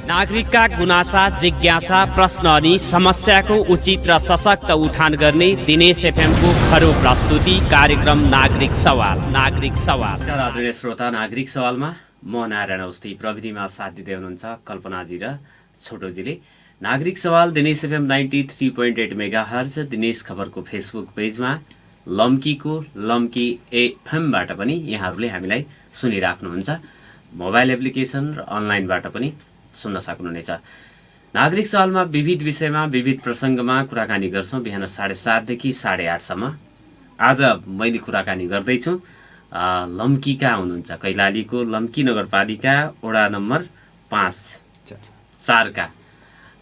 नागरिकका गुनासा, जिज्ञासा, प्रश्न अनि समस्याको उचित र सशक्त उठान गर्ने दिनेश एफएमको खरो प्रस्तुति कार्यक्रम नागरिक सवाल। नमस्कार आदरणीय श्रोता, नागरिक सवालमा म नारायण अवस्थी, प्रविधिमा साथ दिँदै हुनुहुन्छ कल्पनाजी र छोटोजीले। नागरिक सवाल दिनेश एफएम 93.8 मेगाहर्ज, दिनेश खबरको फेसबुक पेजमा, लम्कीको लम्की एफएमबाट पनि यहाँहरूले हामीलाई सुनिराख्नुहुन्छ। मोबाइल एप्लिकेसन र अनलाइनबाट पनि सुन्न सक्नुहुनेछ। नागरिक सवालमा विविध विषयमा, विविध प्रसङ्गमा कुराकानी गर्छौँ बिहान 7:30 देखि 8:30 आज मैले कुराकानी गर्दैछु लम्कीका हुनुहुन्छ, कैलालीको लम्की नगरपालिका वडा नम्बर 5-4 का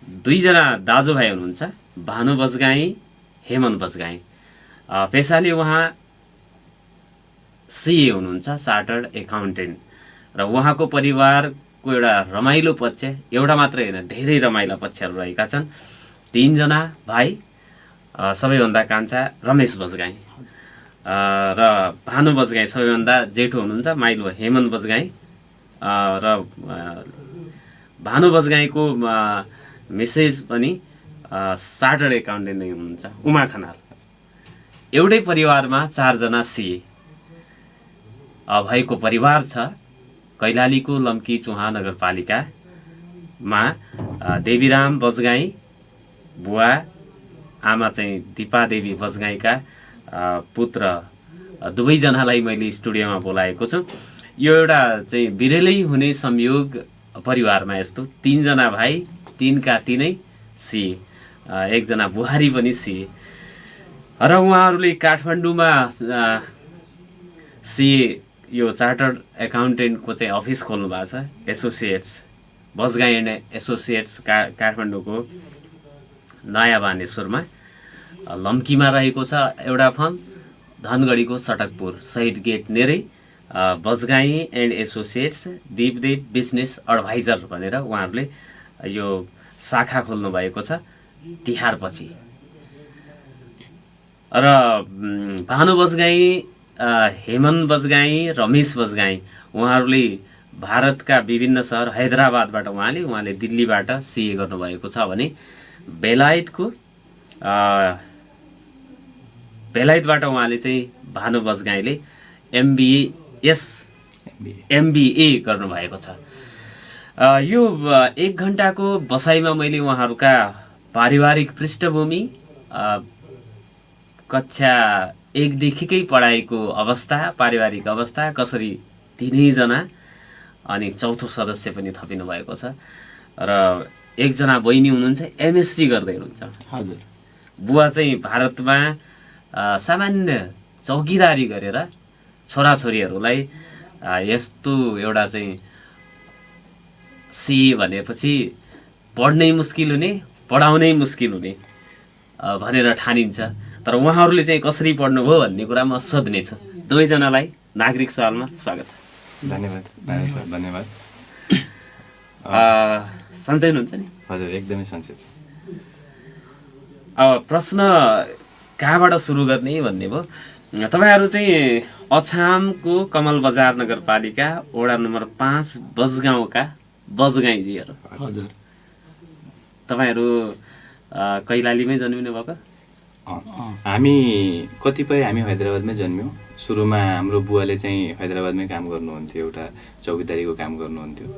दुईजना दाजुभाइ हुनुहुन्छ, भानु बजगाई, हेमन बजगाई। पेसाले उहाँ सिए हुनुहुन्छ, चार्टर्ड एकाउन्टेन्ट, र उहाँको परिवारको एउटा रमाइलो पक्ष, एउटा मात्रै होइन धेरै रमाइला पक्षहरू रहेका छन्। 3 जना भाइ, सबैभन्दा कान्छा रमेश बजगाई र भानु बजगाई सबैभन्दा जेठो हुनुहुन्छ, माइलो हेमन बजगाई र भानु बजगाईको मिसेज पनि चार्टर्ड एकाउन्टेन्ट नै हुनुहुन्छ, उमा खनाल। एउटै परिवारमा 4 जना सिए भएको परिवार छ। कैलालीको लम्की चुहा नगरपालिकामा देवीराम बजगाई बुवा, आमा चाहिँ दिपादेवी बजगाईका पुत्र दुवैजनालाई मैले स्टुडियोमा बोलाएको छु। यो एउटा चाहिँ बिरलै हुने संयोग परिवारमा यस्तो 3 जना भाइ, 3 का 3 सिए, 1 जना बुहारी पनि सिए र उहाँहरूले काठमाडौँमा सिए यो चार्टर्ड एकाउन्टेन्टको चाहिँ अफिस खोल्नु भएको छ, एसोसिएट्स बजगाई एन्ड एसोसिएट्स काठमाडौँको नयाँ बानेश्वरमा। लम्कीमा रहेको छ एउटा फर्म, धनगढीको सटकपुर शहीद गेट नेरै Bajgai and associates Dipdev business adviser भनेर उहाँहरूले यो शाखा खोल्नु भएको छ तिहारपछि। र भानु बजगाई, हेमन बजगाई, रमेश बजगाई उहाँहरूले भारतका विभिन्न सहर, हैदराबादबाट उहाँले दिल्लीबाट सिए गर्नुभएको छ भने बेलायतबाट उहाँले चाहिँ भानु बजगाईले MBA गर्नुभएको छ। यो 1 घन्टाको बसाइमा मैले उहाँहरूका पारिवारिक पृष्ठभूमि, कक्षा 1 देखिकै पढाइको अवस्था, पारिवारिक अवस्था, कसरी 3 जना अनि चौथो सदस्य पनि थपिनु भएको छ र 1 जना बहिनी हुनुहुन्छ, MSc गर्दै हुनुहुन्छ। हजुर, बुवा चाहिँ भारतमा सामान्य चौकीदारी गरेर छोराछोरीहरूलाई यस्तो एउटा चाहिँ सिए भनेपछि पढ्नै मुस्किल हुने, पढाउनै मुस्किल हुने भनेर ठानिन्छ। तर उहाँहरूले चाहिँ कसरी पढ्नुभयो भन्ने कुरा म सोध्नेछु। दुवैजनालाई नागरिक सवालमा स्वागत छ। धन्यवाद। सन्चै हुनुहुन्छ नि? हजुर, एकदमै सन्चै छ। अब प्रश्न कहाँबाट सुरु गर्ने भन्ने भयो। तपाईँहरू चाहिँ अछामको कमल बजार नगरपालिका वडा नम्बर 5 बजगाउँका बजगाईजीहरू। हजुर, तपाईँहरू कैलालीमै जन्मिनु भएको? हामी हैदराबादमै जन्म्यौँ। सुरुमा हाम्रो बुवाले चाहिँ हैदराबादमै काम गर्नुहुन्थ्यो, एउटा चौकीदारीको काम गर्नुहुन्थ्यो।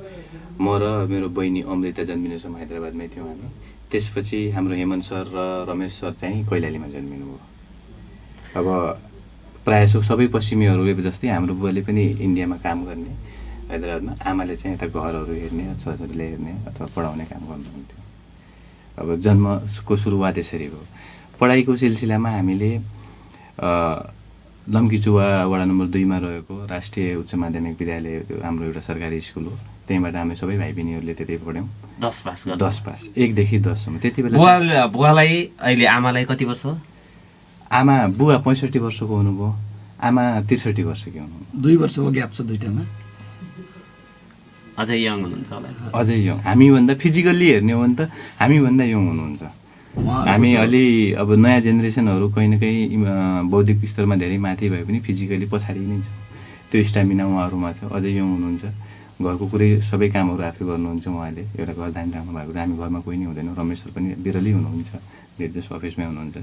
म र मेरो बहिनी अमृता जन्मिनेसम्म हैदराबादमै थियौँ हामी। त्यसपछि हाम्रो हेमन सर र रमेश सर चाहिँ कैलालीमा जन्मिनु भयो। अब प्रायः सबै पश्चिमीहरूले जस्तै हाम्रो बुवाले पनि इन्डियामा काम गर्ने, हैदराबादमा। आमाले चाहिँ यता घरहरू हेर्ने, छोराछोरीलाई हेर्ने अथवा पढाउने काम गर्नुहुन्थ्यो। अब जन्मको सुरुवात यसरी भयो। पढाइको सिलसिलामा हामीले लम्कीचुवा वडा नम्बर 2 मा रहेको राष्ट्रिय उच्च माध्यमिक विद्यालय, हाम्रो एउटा सरकारी स्कुल हो, त्यहीँबाट हामी सबै भाइ बहिनीहरूले त्यतै पढ्यौँ। 10 पास 1 देखि 10 सम्म। त्यति बेला बुवालाई अहिले, आमालाई कति वर्ष हो? बुवा 65 वर्षको हुनुभयो, आमा 63 वर्षकी हुनुहुन्छ। 2 वर्षको ग्याप छ दुईटामा। अझै यङ हुनुहुन्छ होला? अझै यङ, हामीभन्दा फिजिकल्ली हेर्ने हो भने त हामीभन्दा यङ हुनुहुन्छ। हामी अलि अब नयाँ जेनेरेसनहरू कहीँ न कहीँ बौद्धिक स्तरमा धेरै माथि भए पनि फिजिकली पछाडि नै छ। त्यो स्टामिना उहाँहरूमा छ, अझै यङ हुनुहुन्छ। घरको कुरै सबै कामहरू आफै गर्नुहुन्छ उहाँले, एउटा घर धानी राख्नु भएको छ। हामी घरमा कोही नै हुँदैन, रमेश सर पनि बिरलै हुनुहुन्छ, निर्देश अफिसमै हुनुहुन्छ।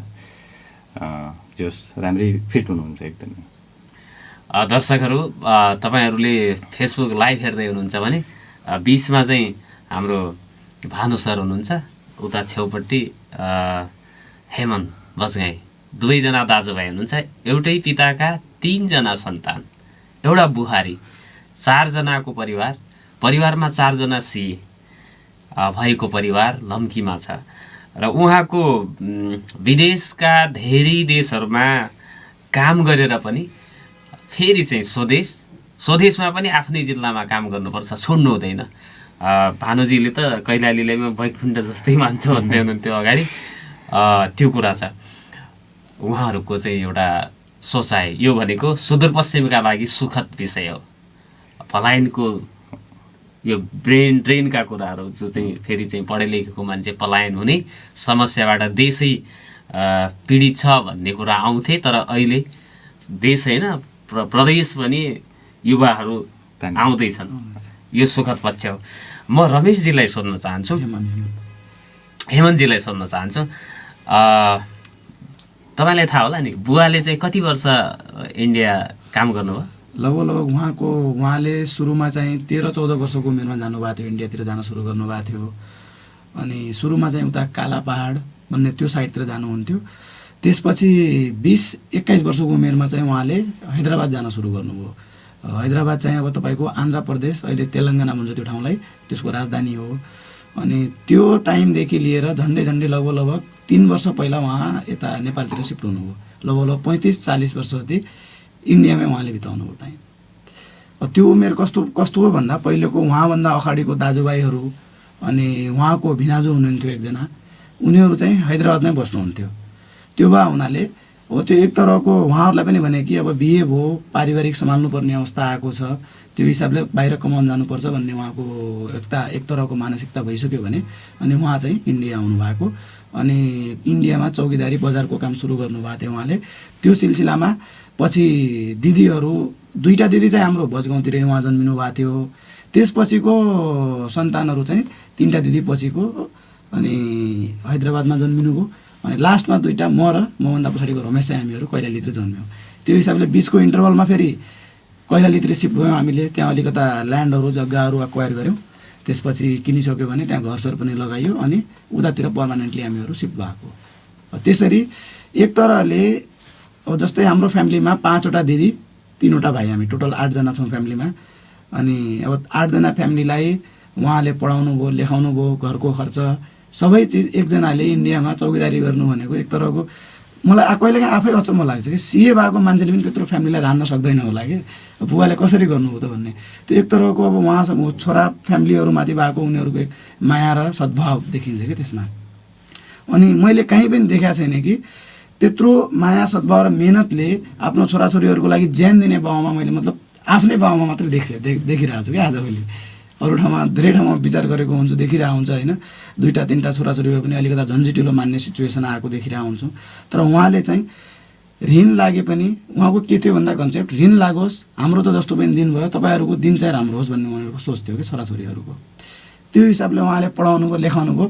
जस राम्रै फिट हुनुहुन्छ एकदमै। दर्शकहरू, तपाईँहरूले फेसबुक लाइभ हेर्दै हुनुहुन्छ भने बिचमा चाहिँ हाम्रो भानु सर हुनुहुन्छ, उता छेउपट्टि हेमन्त बजगाई, दुवैजना दाजुभाइ हुनुहुन्छ। एउटै पिताका 3 जना सन्तान, एउटा बुहारी, 4 जनाको परिवारमा 4 जना सिए भएको परिवार लम्कीमा छ। र उहाँको विदेशका धेरै देशहरूमा काम गरेर पनि फेरि चाहिँ स्वदेशमा पनि आफ्नै जिल्लामा काम गर्नुपर्छ, छोड्नु हुँदैन। भानुजीले त कैलालीलाई म वैकुण्ठ जस्तै मान्छु भन्दै हुनुहुन्थ्यो अगाडि। त्यो कुरा छ उहाँहरूको चाहिँ एउटा सोचाइ। यो भनेको सुदूरपश्चिमका लागि सुखद विषय हो। पलायनको यो ड्रेनका कुराहरू जो चाहिँ फेरि चाहिँ पढे लेखेको मान्छे पलायन हुने समस्याबाट देशै पीडित छ भन्ने कुरा आउँथे। तर अहिले देश होइन, प्रदेश पनि युवाहरू आउँदैछन्, यो सुखद पक्ष हो। म रमेशजीलाई सोध्न चाहन्छु, हेमन्तजीलाई सोध्न चाहन्छु। तपाईँलाई थाहा होला नि, बुवाले चाहिँ कति वर्ष इन्डिया काम गर्नुभयो? लगभग उहाँले सुरुमा चाहिँ 13-14 वर्षको उमेरमा जानुभएको थियो, इन्डियातिर जान सुरु गर्नुभएको थियो। अनि सुरुमा चाहिँ उता काला पहाड भन्ने त्यो साइडतिर जानुहुन्थ्यो। त्यसपछि 20-21 वर्षको उमेरमा चाहिँ उहाँले हैदराबाद जान सुरु गर्नुभयो। हैदराबाद चाहिँ अब तपाईँको आन्ध्र प्रदेश, अहिले तेलङ्गाना भन्छ त्यो ठाउँलाई, त्यसको राजधानी हो। अनि त्यो टाइमदेखि लिएर झन्डै लगभग 3 वर्ष पहिला उहाँ यता नेपालतिर सिफ्ट हुनुभयो। लगभग 35-40 वर्ष जति इन्डियामै उहाँले बिताउनुभयो टाइम। त्यो उमेर कस्तो हो भन्दा पहिलेको उहाँभन्दा अगाडिको दाजुभाइहरू अनि उहाँको भिनाजु हुनुहुन्थ्यो एकजना, उनीहरू चाहिँ हैदराबादमै बस्नुहुन्थ्यो। त्यो भए हुनाले अब त्यो एक तरहको उहाँहरूलाई पनि भने कि अब बिहे भयो, पारिवारिक सम्हाल्नुपर्ने अवस्था आएको छ, त्यो हिसाबले बाहिर कमाउन जानुपर्छ भन्ने उहाँको एक तरहको मानसिकता भइसक्यो भने अनि उहाँ चाहिँ इन्डिया आउनुभएको। अनि इन्डियामा चौकीदारी बजारको काम सुरु गर्नुभएको थियो उहाँले। त्यो सिलसिलामा पछि दिदीहरू 2टा दिदी चाहिँ हाम्रो भजगाउँतिर उहाँ जन्मिनु भएको थियो। त्यसपछिको सन्तानहरू चाहिँ 3टा दिदी पछिको अनि हैदराबादमा जन्मिनुभयो। अनि लास्टमा 2टा म र मभन्दा पछाडिको रमेश चाहिँ हामीहरू कैलालीतिर जन्म्यौँ। त्यो हिसाबले बिचको इन्टरभलमा फेरि कैलालीतिर सिफ्ट भयौँ हामीले। त्यहाँ अलिकता ल्यान्डहरू जग्गाहरू एक्वायर गऱ्यौँ। त्यसपछि किनिसक्यो भने त्यहाँ घरसर पनि लगाइयो अनि उतातिर पर्मानेन्टली हामीहरू सिफ्ट भएको। त्यसरी एक तरहले अब जस्तै हाम्रो फ्यामिलीमा 5वटा दिदी 3वटा भाइ, हामी टोटल 8 जना छौँ फ्यामिलीमा। अनि अब 8 जना फ्यामिलीलाई उहाँले पढाउनु भयो, लेखाउनु भयो, घरको खर्च सबै चिज एकजनाले इन्डियामा चौकीदारी गर्नु भनेको एक तरहको मलाई कहिलेकाहीँ आफै अचम्म लाग्छ कि सिए भएको मान्छेले पनि त्यत्रो फ्यामिलीलाई धान्न सक्दैन होला कि बुवाले कसरी गर्नुभयो त भन्ने। त्यो एक तरहको अब उहाँसँग छोरा फ्यामिलीहरूमाथि भएको उनीहरूको एक माया र सद्भाव देखिन्छ कि त्यसमा। अनि मैले कहीँ पनि देखाएको छैन कि त्यत्रो माया सद्भाव र मेहनतले आफ्नो छोराछोरीहरूको लागि ज्यान दिने बाउमा मैले मतलब आफ्नै बाउमा मात्रै देखिरहेको छु कि आजभोलि। अरू ठाउँमा धेरै ठाउँमा विचार गरेको हुन्छु, देखिरहेको हुन्छ होइन। 2-3टा छोराछोरी भए पनि अलिकता झन्झिटिलो मान्ने सिचुएसन आएको देखिरहेको हुन्छु। तर उहाँले चाहिँ ऋण लागे पनि उहाँको के थियो भन्दा कन्सेप्ट, ऋण लागोस् हाम्रो त जस्तो पनि दिन भयो, तपाईँहरूको दिन चाहिँ राम्रो होस् भन्ने उनीहरूको सोच थियो कि छोराछोरीहरूको। त्यो हिसाबले उहाँले पढाउनु भयो, लेखाउनु भयो।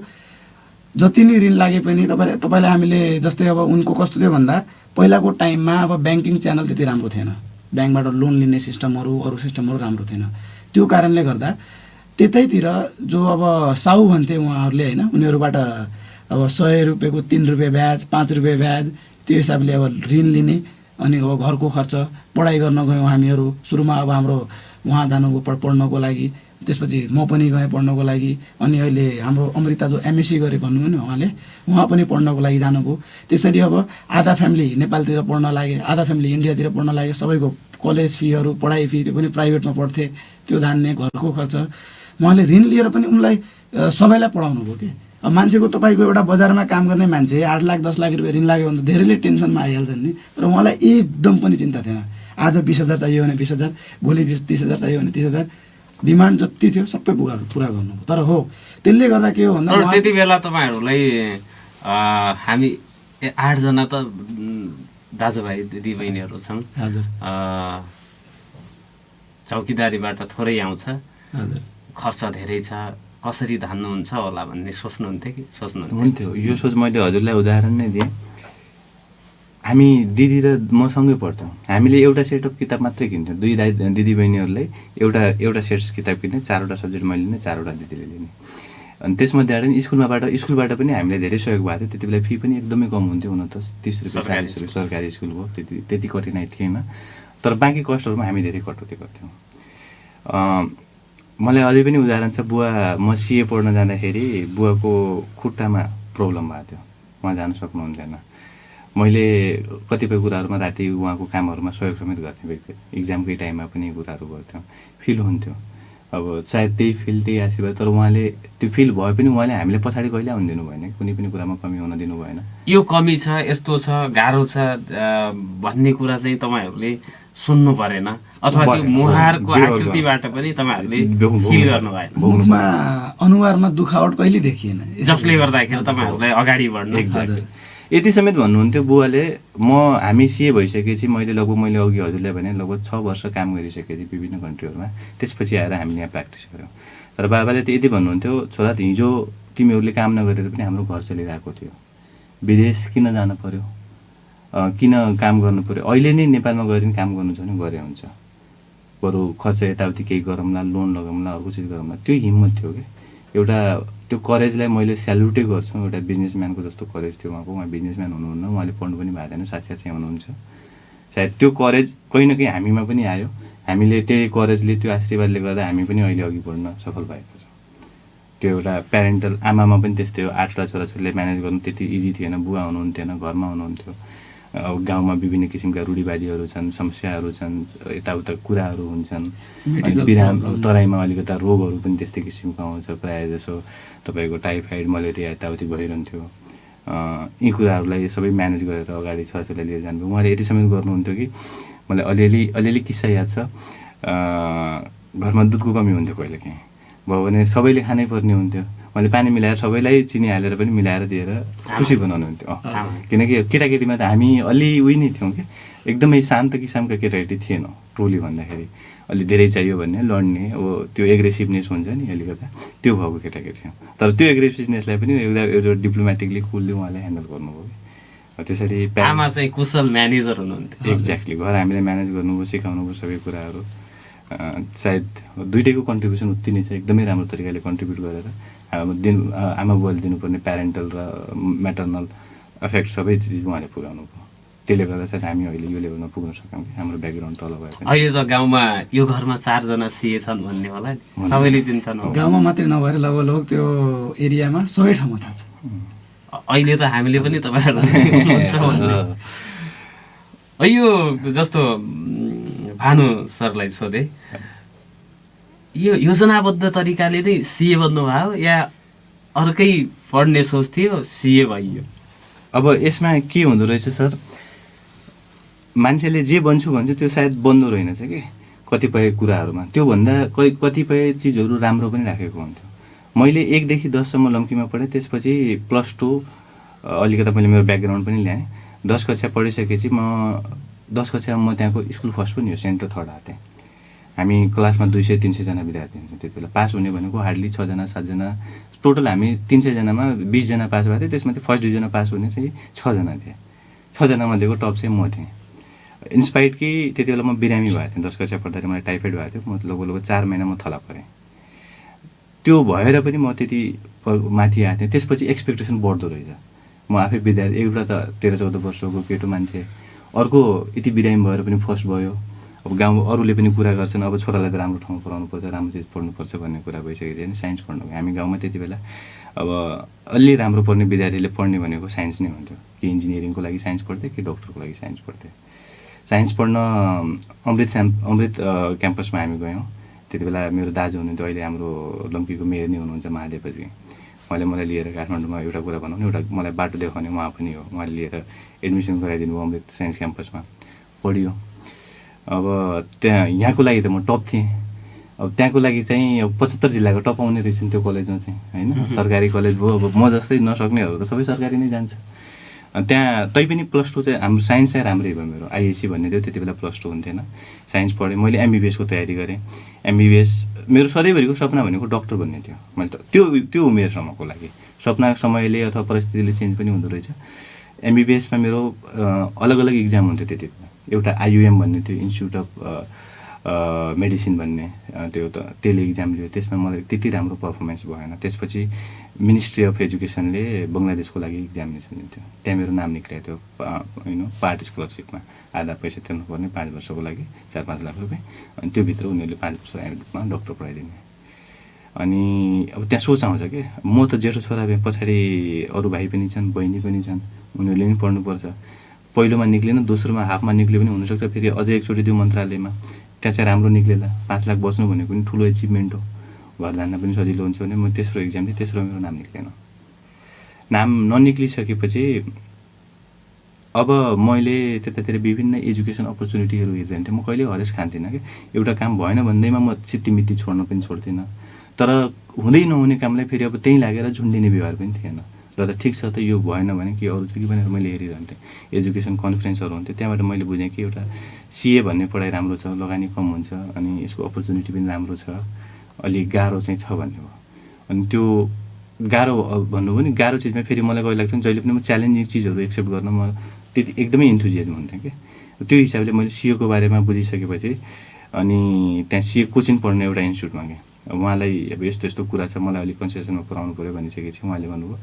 जति नै ऋण लागे पनि तपाईँलाई हामीले जस्तै अब उनको कस्तो थियो भन्दा पहिलाको टाइममा अब ब्याङ्किङ च्यानल त्यति राम्रो थिएन, ब्याङ्कबाट लोन लिने सिस्टमहरू अरू सिस्टमहरू राम्रो थिएन। त्यो कारणले गर्दा त्यतैतिर जो अब साहु भन्थे उहाँहरूले होइन, उनीहरूबाट अब 100 रुपियाँको 3 रुपियाँ ब्याज, 5 रुपियाँ ब्याज, त्यो हिसाबले अब ऋण लिने। अनि अब घरको खर्च पढाइ गर्न गयौँ हामीहरू। सुरुमा अब हाम्रो उहाँ जानुभयो पढ्नको लागि, त्यसपछि म पनि गएँ पढ्नको लागि। अनि अहिले हाम्रो अमृता जो एमएससी गरे भन्नुभयो नि उहाँ पनि पढ्नको लागि जानुभयो। त्यसरी अब आधा फ्यामिली नेपालतिर पढ्न लागे, आधा फ्यामिली इन्डियातिर पढ्न लागे। सबैको कलेज फीहरू, पढाइ फी त्यो पनि प्राइभेटमा पढ्थे, त्यो जान्ने घरको खर्च। उहाँले ऋण लिएर पनि उनलाई सबैलाई पढाउनु भयो कि। अब मान्छेको तपाईँको एउटा बजारमा काम गर्ने मान्छे 8 लाख 10 लाख रुपियाँ ऋण लाग्यो भने त धेरैले टेन्सनमा आइहाल्छन् नि। तर उहाँलाई एकदम पनि चिन्ता थिएन। आज 20,000 चाहियो भने 20,000, भोलि 30,000 चाहियो भने 30,000, डिमान्ड जति थियो सबै पुरा गर्नुभयो। तर हो त्यसले गर्दा के हो भन्दा त्यति बेला तपाईँहरूलाई हामी 8 जना त दाजुभाइ दिदीबहिनीहरू छन्। हजुर, चौकीदारीबाट थोरै आउँछ हजुर खर्च धेरै छ, कसरी धान्नुहुन्छ होला भन्ने सोच्नुहुन्थ्यो कि सोच्नुहुन्थ्यो? हुन्थ्यो। यो सोच मैले हजुरलाई उदाहरण नै दिएँ। हामी दिदी र मसँगै पढ्थ्यौँ। हामीले एउटा सेट अफ किताब मात्रै किन्थ्यौँ। दुई दिदी बहिनीहरूलाई एउटा सेट किताब किन्ने, 4वटा सब्जेक्ट मैले लिने, 4वटा दिदीले लिने। अनि त्यसमध्येबाट नि स्कुलबाट पनि हामीले धेरै सहयोग भएको थियो। त्यति बेला फी पनि एकदमै कम हुन्थ्यो, हुन त 30 रुपियाँ 40 रुपियाँ सरकारी स्कुल हो, त्यति कठिनाइ थिएन। तर बाँकी कस्टहरूमा हामी धेरै कटौती गर्थ्यौँ। मलाई अझै पनि उदाहरण छ, बुवा म सिए पढ्न जाँदाखेरि बुवाको खुट्टामा प्रब्लम भएको थियो, उहाँ जान सक्नुहुन्थेन। मैले कतिपय कुराहरूमा राति उहाँको कामहरूमा सहयोग समेत गर्थेँ। इक्जामकै टाइममा पनि कुराहरू गर्थ्यौँ। फिल हुन्थ्यो, अब सायद त्यही फिल त्यही आशीर्वाद। तर उहाँले त्यो फिल भए पनि उहाँले हामीले पछाडि कहिले आउनु दिनु भएन, कुनै पनि कुरामा कमी हुन दिनु भएन। यो कमी छ, यस्तो छ, गाह्रो छ भन्ने कुरा चाहिँ तपाईँहरूले सुन्नु परेन, अथवा त्यो मुहारको आकृतिबाट पनि तपाईँहरूले फिल गर्नु भएन? मुखमा अनुहारमा दुखावट कहिले देखिएन, जसले गर्दाखेरि तपाईँहरूलाई अगाडि बढ्नु। यति समेत भन्नुहुन्थ्यो बुवाले, हामी सिए भइसकेपछि मैले अघि हजुरलाई भने लगभग 6 वर्ष काम गरिसकेपछि विभिन्न कन्ट्रीहरूमा, त्यसपछि आएर हामीले यहाँ प्र्याक्टिस गऱ्यौँ। तर बाबाले त यति भन्नुहुन्थ्यो, छोरा हिजो तिमीहरूले काम नगरेर पनि हाम्रो घर चलिरहेको थियो, विदेश किन जानु पर्यो, किन काम गर्नु पर्यो, अहिले नै नेपालमा गएर काम गर्नु छ भने गरे हुन्छ, बरु खर्च यताउति केही गरौँला, लोन लगाउँला, अर्को चिज गरौँला। त्यो हिम्मत थियो कि एउटा, त्यो करेजलाई मैले स्याल्युटै गर्छु। एउटा बिजनेसम्यानको जस्तो करेज थियो उहाँको। उहाँ बिजनेसम्यान हुनुहुन्न, उहाँले पढ्नु पनि भएको थिएन, साथसाथै हुनुहुन्छ। सायद त्यो करेज कहीँ न कहीँ हामीमा पनि आयो। हामीले त्यही करेजले, त्यो आशीर्वादले गर्दा हामी पनि अहिले अघि बढ्न सफल भएका छौँ। त्यो एउटा प्यारेन्टल, आमामा पनि त्यस्तै हो। 8वटा छोराछोरीले म्यानेज गर्नु त्यति इजी थिएन। बुवा हुनुहुन्थेन, घरमा हुनुहुन्थ्यो। गाउँमा विभिन्न किसिमका रूढिवादीहरू छन्, समस्याहरू छन्, यताउता कुराहरू हुन्छन्। बिराम तराईमा अलिकता रोगहरू पनि त्यस्तै किसिमको आउँछ, प्रायः जसो तपाईँको टाइफाइड, मलेरिया यताउति भइरहन्थ्यो। यी कुराहरूलाई सबै म्यानेज गरेर अगाडि छोराछोरीलाई लिएर जानुभयो। उहाँले यति समेत गर्नुहुन्थ्यो कि मलाई अलिअलि किस्सा याद छ। घरमा दुधको कमी हुन्थ्यो कहिलेकाहीँ, भयो भने सबैले खानै पर्ने हुन्थ्यो। मैले पानी मिलाएर सबैलाई चिनी हालेर पनि मिलाएर दिएर खुसी बनाउनुहुन्थ्यो। किनकि केटाकेटीमा त हामी अलि उही नै थियौँ कि, एकदमै शान्त किसिमका केटाकेटी थिएन। टोली भन्दाखेरि अलि धेरै चाहियो भन्ने, लड्ने, अब त्यो एग्रेसिभनेस हुन्छ नि अलिकता, त्यो भएको केटाकेटी थियो। तर त्यो एग्रेसिभनेसलाई पनि एउटा डिप्लोमेटिकली कुलले उहाँले ह्यान्डल गर्नुभयो। त्यसरी आमा चाहिँ कुशल म्यानेजर हुनुहुन्थ्यो। एक्ज्याक्टली, घर हामीले म्यानेज गर्नुभयो, सिकाउनुभयो सबै कुराहरू। सायद दुइटैको कन्ट्रिब्युसन उति नै छ, एकदमै राम्रो तरिकाले कन्ट्रिब्युट गरेर आमा बुवाले दिनुपर्ने प्यारेन्टल र म्याटर्नल एफेक्ट सबै चिज उहाँले पुर्याउनु भयो। त्यसले गर्दा सायद हामी अहिले यो लेभलमा पुग्न सक्यौँ कि हाम्रो ब्याकग्राउन्ड तल भए पनि। अहिले त गाउँमा यो घरमा 4 जना सिए छन् भन्ने होला नि, सबैले चिन्छन्। गाउँमा मात्रै नभएर लगभग त्यो एरियामा सबै ठाउँमा थाहा छ। अहिले त हामीले पनि तपाईँहरू यो जस्तो भानु सरलाई सोधे, यो योजनाबद्ध तरिकाले नै सिए बन्नुभयो या अर्कै पढ्ने सोच थियो, सिए भइयो? अब यसमा के हुँदो रहेछ सर, मान्छेले जे बन्छु भन्छ त्यो सायद बन्नु रहेनछ कि कतिपय कुराहरूमा। त्योभन्दा कतिपय चिजहरू राम्रो पनि राखेको हुन्थ्यो। मैले 1 देखि 10 सम्म लम्कीमा पढेँ, त्यसपछि +2 अलिकता मैले मेरो ब्याकग्राउन्ड पनि ल्याएँ। 10 कक्षा पढिसकेपछि 10 कक्षामा म त्यहाँको स्कुल फर्स्ट पनि हो, सेन्टर 3rd आएको थिएँ। हामी क्लासमा 200-300 जना विद्यार्थी हुन्थ्यो त्यति बेला। पास हुने भनेको हार्डली 6 जना 7 जना, टोटल हामी 300 जनामा 20 जना पास भएको थियो। त्यसमा फर्स्ट डिभिजनमा पास हुने चाहिँ 6 जना थिए। 6 जनामध्येको टप चाहिँ म थिएँ। इन्स्पाइट कि त्यति बेला म बिरामी भएको थिएँ। 10 कक्षा पढ्दाखेरि मलाई टाइफाइड भएको थियो। म लगभग 4 महिना म थला परेँ। त्यो भएर पनि म त्यति माथि आएको थिएँ। त्यसपछि एक्सपेक्टेसन बढ्दो रहेछ। म आफै विद्यार्थी, एउटा त 13-14 वर्षको केटो मान्छे, अर्को यति बिरामी भएर पनि फर्स्ट भयो। अब गाउँ अरूले पनि कुरा गर्छन्, अब छोरालाई त राम्रो ठाउँमा पढाउनुपर्छ, राम्रो चिज पढ्नुपर्छ भन्ने कुरा भइसकेको थियो नि। साइन्स पढ्नु हामी गाउँमा त्यति बेला अब अलि राम्रो पढ्ने विद्यार्थीले पढ्ने भनेको साइन्स नै हुन्थ्यो। कि इन्जिनियरिङको लागि साइन्स पढ्थे, कि डक्टरको लागि साइन्स पढ्थे। साइन्स पढ्न अमृत क्याम्पसमा हामी गयौँ। त्यति बेला मेरो दाजु हुनुहुन्थ्यो, अहिले हाम्रो लम्कीको मेयर नै हुनुहुन्छ महादेवजी। उहाँले मलाई लिएर काठमाडौँमा एउटा कुरा बनाउने, एउटा मलाई बाटो देखाउने उहाँ पनि हो। उहाँले लिएर एडमिसन गराइदिनु भयो अमृत साइन्स क्याम्पसमा, पढियो। अब त्यहाँ यहाँको लागि त म टप थिएँ। अब त्यहाँको लागि चाहिँ 75 जिल्लाको टप आउने रहेछन् त्यो कलेजमा चाहिँ, होइन? सरकारी कलेज भयो। अब म जस्तै नसक्नेहरू त सबै सरकारी नै जान्छ। त्यहाँ तैपनि +2 चाहिँ हाम्रो साइन्स चाहिँ राम्रै भयो मेरो। आइएससी भन्ने थियो, त्यति बेला +2 हुन्थेन। साइन्स पढेँ मैले, एमबिबिएसको तयारी गरेँ। एमबिबिएस मेरो सधैँभरिको सपना भनेको डक्टर बन्ने थियो। मैले त त्यो उमेरसम्मको लागि सपना समयले अथवा परिस्थितिले चेन्ज पनि हुँदो रहेछ। एमबिबिएसमा मेरो अलग अलग इक्जाम हुन्थ्यो त्यति बेला। एउटा आइयुएम भन्ने थियो, इन्स्टिट्युट अफ मेडिसिन भन्ने, त्यसले इक्जाम लियो। त्यसमा मलाई त्यति राम्रो पर्फर्मेन्स भएन। त्यसपछि मिनिस्ट्री अफ एजुकेसनले बङ्गलादेशको लागि इक्जामिनेसन लिन्थ्यो, त्यहाँ मेरो नाम निक्लिएको थियो पार्ट स्कलरसिपमा। आधा पैसा तिर्नुपर्ने 5 वर्षको लागि 4-5 लाख रुपियाँ, अनि त्योभित्र उनीहरूले 5 वर्ष एमडीमा डक्टर पढाइदिने। अनि अब त्यहाँ सोच आउँछ कि म त जेठो छोरा भए, पछाडि अरू भाइ पनि छन्, बहिनी पनि छन्, उनीहरूले पनि पढ्नुपर्छ। पहिलोमा निक्लेन, दोस्रोमा हाफमा निक्ल्यो पनि हुनसक्छ, फेरि अझै एकचोटि त्यो मन्त्रालयमा त्यहाँ चाहिँ राम्रो निक्लेला। 5 लाख बस्नु भनेको पनि ठुलो एचिभमेन्ट हो, घर जान्न पनि सजिलो हुन्छ भने। म तेस्रो इक्जाम थिएँ, तेस्रो मेरो नाम निक्लेन। नाम ननिक्लिसकेपछि अब मैले त्यतातिर विभिन्न एजुकेसन अपर्च्युनिटीहरू हेरिरहन्थेँ। म कहिले हरेस खान्थिनँ कि एउटा काम भएन भन्दैमा म सित्तिमित्ती छोड्न पनि छोड्दिनँ। तर हुँदै नहुने कामलाई फेरि अब त्यहीँ लागेर झुन्डिने व्यवहार पनि थिएन। र ठिक छ त, यो भएन भने के अरू छ कि भनेर मैले हेरिरहन्थेँ। एजुकेसन कन्फरेन्सहरू हुन्थ्यो, त्यहाँबाट मैले बुझेँ कि एउटा सिए भन्ने पढाइ राम्रो छ, लगानी कम हुन्छ, अनि यसको अपर्च्युनिटी पनि राम्रो छ, अलिक गाह्रो चाहिँ छ भन्ने हो। अनि त्यो गाह्रो भन्नु पनि गाह्रो चिजमा फेरि मलाई कहिले लाग्थ्यो जहिले पनि म च्यालेन्जिङ चिजहरू एक्सेप्ट गर्न म त्यति एकदमै इन्थुजियाज्म हुन्थ्यो कि। त्यो हिसाबले मैले सिएको बारेमा बुझिसकेपछि अनि त्यहाँ सिए कोचिङ पढ्ने एउटा इन्स्टिट्युटमा गएँ। उहाँलाई अब यस्तो यस्तो कुरा छ, मलाई अलिक कन्सेसनमा पुऱ्याउनु पऱ्यो भनिसकेपछि उहाँले भन्नुभयो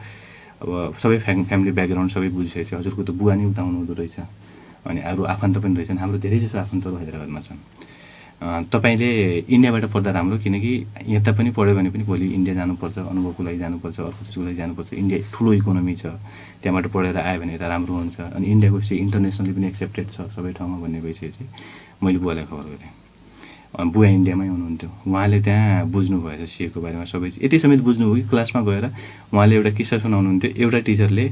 अब सबै फ्यामिली ब्याकग्राउन्ड सबै बुझिसकेपछि हजुरको त बुवा नै उता हुनुहुँदो रहेछ, अनि अरू आफन्त पनि रहेछन्, हाम्रो धेरै जसो आफन्तहरू हैदराबादमा छन्। तपाईँले इन्डियाबाट पढ्दा राम्रो, किनकि यता पनि पढ्यो भने पनि भोलि इन्डिया जानुपर्छ, अनुभवको लागि जानुपर्छ, अर्को चिजको लागि जानुपर्छ। इन्डिया ठुलो इकोनोमी छ, त्यहाँबाट पढेर आयो भने यता राम्रो हुन्छ, अनि इन्डियाको चाहिँ इन्टरनेसनली पनि एक्सेप्टेड छ सबै ठाउँमा भन्ने भइसकेपछि मैले बुवालाई खबर गरेँ। बुवा इन्डियामै हुनुहुन्थ्यो, उहाँले त्यहाँ बुझ्नु भएछ सिएको बारेमा सबै चिज। यति समेत बुझ्नुभयो कि क्लासमा गएर उहाँले एउटा किस्सा सुनाउनुहुन्थ्यो। एउटा टिचरले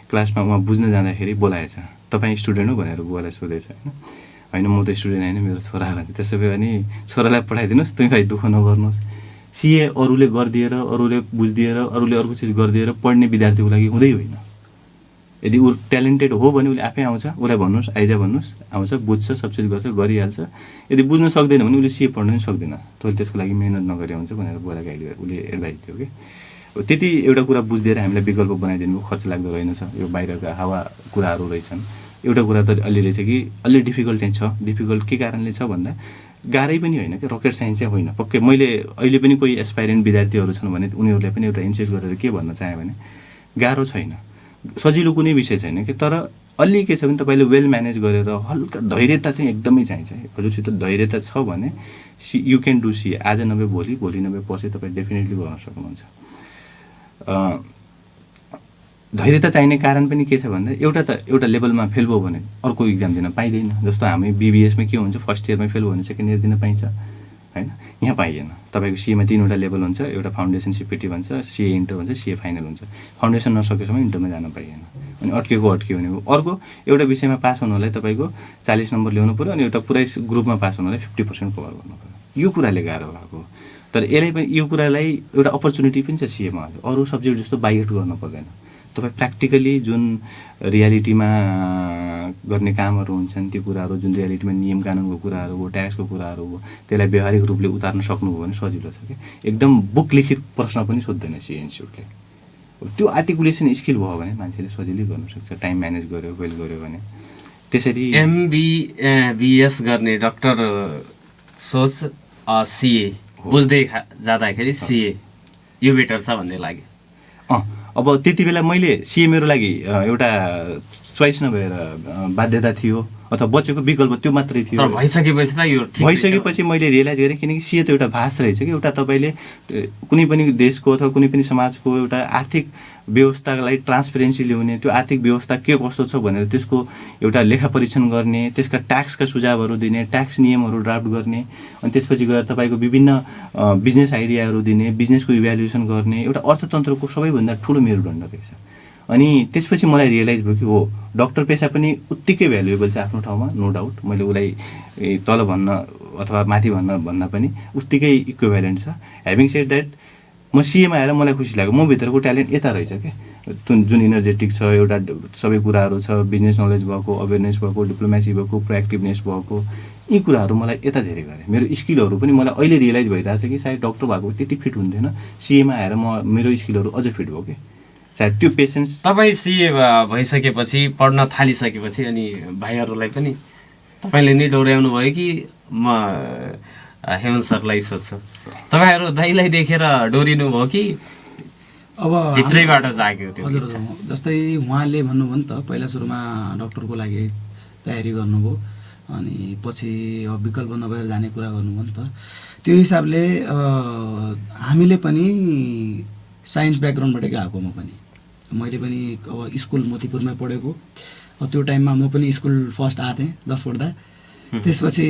क्लासमा उहाँ बुझ्न जाँदाखेरि बोलाएछ, तपाईँ स्टुडेन्ट हो भनेर बुवालाई सोधेछ। होइन म त स्टुडेन्ट होइन, मेरो छोरा भन्थ्यो। त्यसो भए अनि छोरालाई पठाइदिनुहोस्, तुई भाइ दुःख नगर्नुहोस्। सिए अरूले गरिदिएर, अरूले बुझिदिएर, अरूले अर्को चिज गरिदिएर पढ्ने विद्यार्थीको लागि हुँदै होइन। यदि ऊ ट्यालेन्टेड हो भने उसले आफै आउँछ, उसलाई भन्नुहोस् आइज भन्नुहोस्, आउँछ, बुझ्छ, सब चिज गर्छ, गरिहाल्छ। यदि बुझ्न सक्दैन भने उसले सिए पढ्न पनि सक्दैन, तैँले त्यसको लागि मेहनत नगरे हुन्छ भनेर बुवालाई गाइड गरेर उसले एडभाइस दियो कि। त्यति एउटा कुरा बुझिदिएर हामीलाई विकल्प बनाइदिनु, खर्च लाग्दो रहेनछ, यो बाहिरका हावा कुराहरू रहेछन्। एउटा कुरा त अलि रहेछ कि अलि डिफिकल्ट चाहिँ छ। डिफिकल्ट के कारणले छ भन्दा गाह्रै पनि होइन कि रकेट साइन्स चाहिँ होइन। पक्कै मैले अहिले पनि कोही एस्पाइरेन्ट विद्यार्थीहरू छन् भने उनीहरूलाई पनि एउटा इन्सिस्ट गरेर के भन्न चाहेँ भने गाह्रो छैन, सजिलो कुनै विषय छैन कि, तर अलि के छ भने तपाईँले वेल म्यानेज गरेर हल्का धैर्यता चाहिँ एकदमै चाहिन्छ। हजुरसित धैर्यता छ भने यु क्यान डु सी। आज नभए भोलि, भोलि नभए पर्सि तपाईँ डेफिनेटली गर्न सक्नुहुन्छ। धैर्यता चाहिने कारण पनि के छ भन्दा एउटा लेभलमा फेल भयो भने अर्को इक्जाम दिन पाइँदैन। जस्तो हामी बिबिएसमा के हुन्छ, फर्स्ट इयरमा फेल भयो भने सेकेन्ड इयर दिन पाइन्छ, होइन? यहाँ पाइएन। तपाईँको सिएमा 3वटा लेभल हुन्छ, एउटा फाउन्डेसन सिपिटी भन्छ, सिए इन्टर भन्छ, सिए फाइनल हुन्छ। फाउन्डेसन नसकेसम्म इन्टरमा जान पाइएन, अनि अट्कियो भनेको अर्को एउटा विषयमा पास हुनलाई तपाईँको 40 नम्बर ल्याउनु पऱ्यो, अनि एउटा पुरै ग्रुपमा पास हुनलाई 50% कभर गर्नु पऱ्यो। यो कुराले गाह्रो भएको, तर यसलाई पनि यो कुरालाई एउटा अपर्च्युनिटी पनि छ सिएमा। अरू सब्जेक्ट जस्तो बाइट गर्नु पर्दैन। तपाईँ प्र्याक्टिकली जुन रियालिटीमा गर्ने कामहरू हुन्छन् त्यो कुराहरू, जुन रियालिटीमा नियम कानुनको कुराहरू हो, ट्याक्सको कुराहरू हो, त्यसलाई व्यवहारिक रूपले उतार्न सक्नुभयो भने सजिलो छ कि। एकदम बुक लिखित प्रश्न पनि सोध्दैन सिए इन्स्टिट्युटले। त्यो आर्टिकुलेसन स्किल भयो भने मान्छेले सजिलै गर्न सक्छ, टाइम म्यानेज गर्यो, वेल गर्यो भने। त्यसरी एमबिबिएस गर्ने डक्टर सोच सिए बुझ्दै जाँदाखेरि सिए यो बेटर छ भन्ने लाग्यो। अब त्यति बेला मैले सिए मेरो लागि एउटा चोइस नभएर बाध्यता थियो अथवा बचेको विकल्प त्यो मात्रै थियो। तर भइसकेपछि त यो भइसकेपछि मैले रियलाइज गरेँ, किनकि सिए त एउटा भाष रहेछ कि एउटा तपाईँले कुनै पनि देशको अथवा कुनै पनि समाजको एउटा आर्थिक व्यवस्थालाई ट्रान्सपेरेन्सी ल्याउने, त्यो आर्थिक व्यवस्था के कस्तो छ भनेर त्यसको एउटा लेखा परीक्षण गर्ने, त्यसका ट्याक्सका सुझावहरू दिने, ट्याक्स नियमहरू ड्राफ्ट गर्ने, अनि त्यसपछि गएर तपाईँको विभिन्न बिजनेस आइडियाहरू दिने, बिजनेसको इभ्यालुएसन गर्ने, एउटा अर्थतन्त्रको सबैभन्दा ठुलो मेरुदण्ड रहेछ। अनि त्यसपछि मलाई रियलाइज भयो कि हो डक्टर पेसा पनि उत्तिकै भ्यालुएबल छ आफ्नो ठाउँमा, नो डाउट। मैले उसलाई तल भन्न अथवा माथि भन्दा पनि उत्तिकै इक्विभ्यालेन्ट छ। ह्याभिङ सेड द्याट म सिएमा आएर मलाई खुसी लाग्यो, म भित्रको ट्यालेन्ट यता रहेछ क्या, जुन इनर्जेटिक छ, एउटा सबै कुराहरू छ, बिजनेस नलेज भएको, अवेरनेस भएको, डिप्लोमेसी भएको, प्रोएक्टिभनेस भएको, यी कुराहरू मलाई यता धेरै गरे। मेरो स्किलहरू पनि मलाई अहिले रियलाइज भइरहेछ कि सायद डक्टर भएको त्यति फिट हुन्थेन, सिएमा आएर मेरो स्किलहरू अझ फिट भयो कि सायद त्यो पेसेन्स। तपाईँ सिए भइसकेपछि, पढ्न थालिसकेपछि अनि भाइहरूलाई पनि तपाईँले नै डोर्याउनु भयो कि म हेमन्त सरलाई सोध्छु, तपाईँहरू दाइलाई देखेर डोरिनु भयो कि अब भित्रैबाट जाग्यो त्यो हजुर इच्छा? जस्तै उहाँले भन्नुभयो नि त, पहिला सुरुमा डक्टरको लागि तयारी गर्नुभयो, अनि पछि अब विकल्प नभएर जाने कुरा गर्नुभयो नि त। त्यो हिसाबले हामीले पनि साइन्स ब्याकग्राउन्डबाटै गएको, मैले पनि अब स्कुल मोतीपुरमै पढेको, त्यो टाइममा म पनि स्कुल फर्स्ट आएको थिएँ 10 पढ्दा। त्यसपछि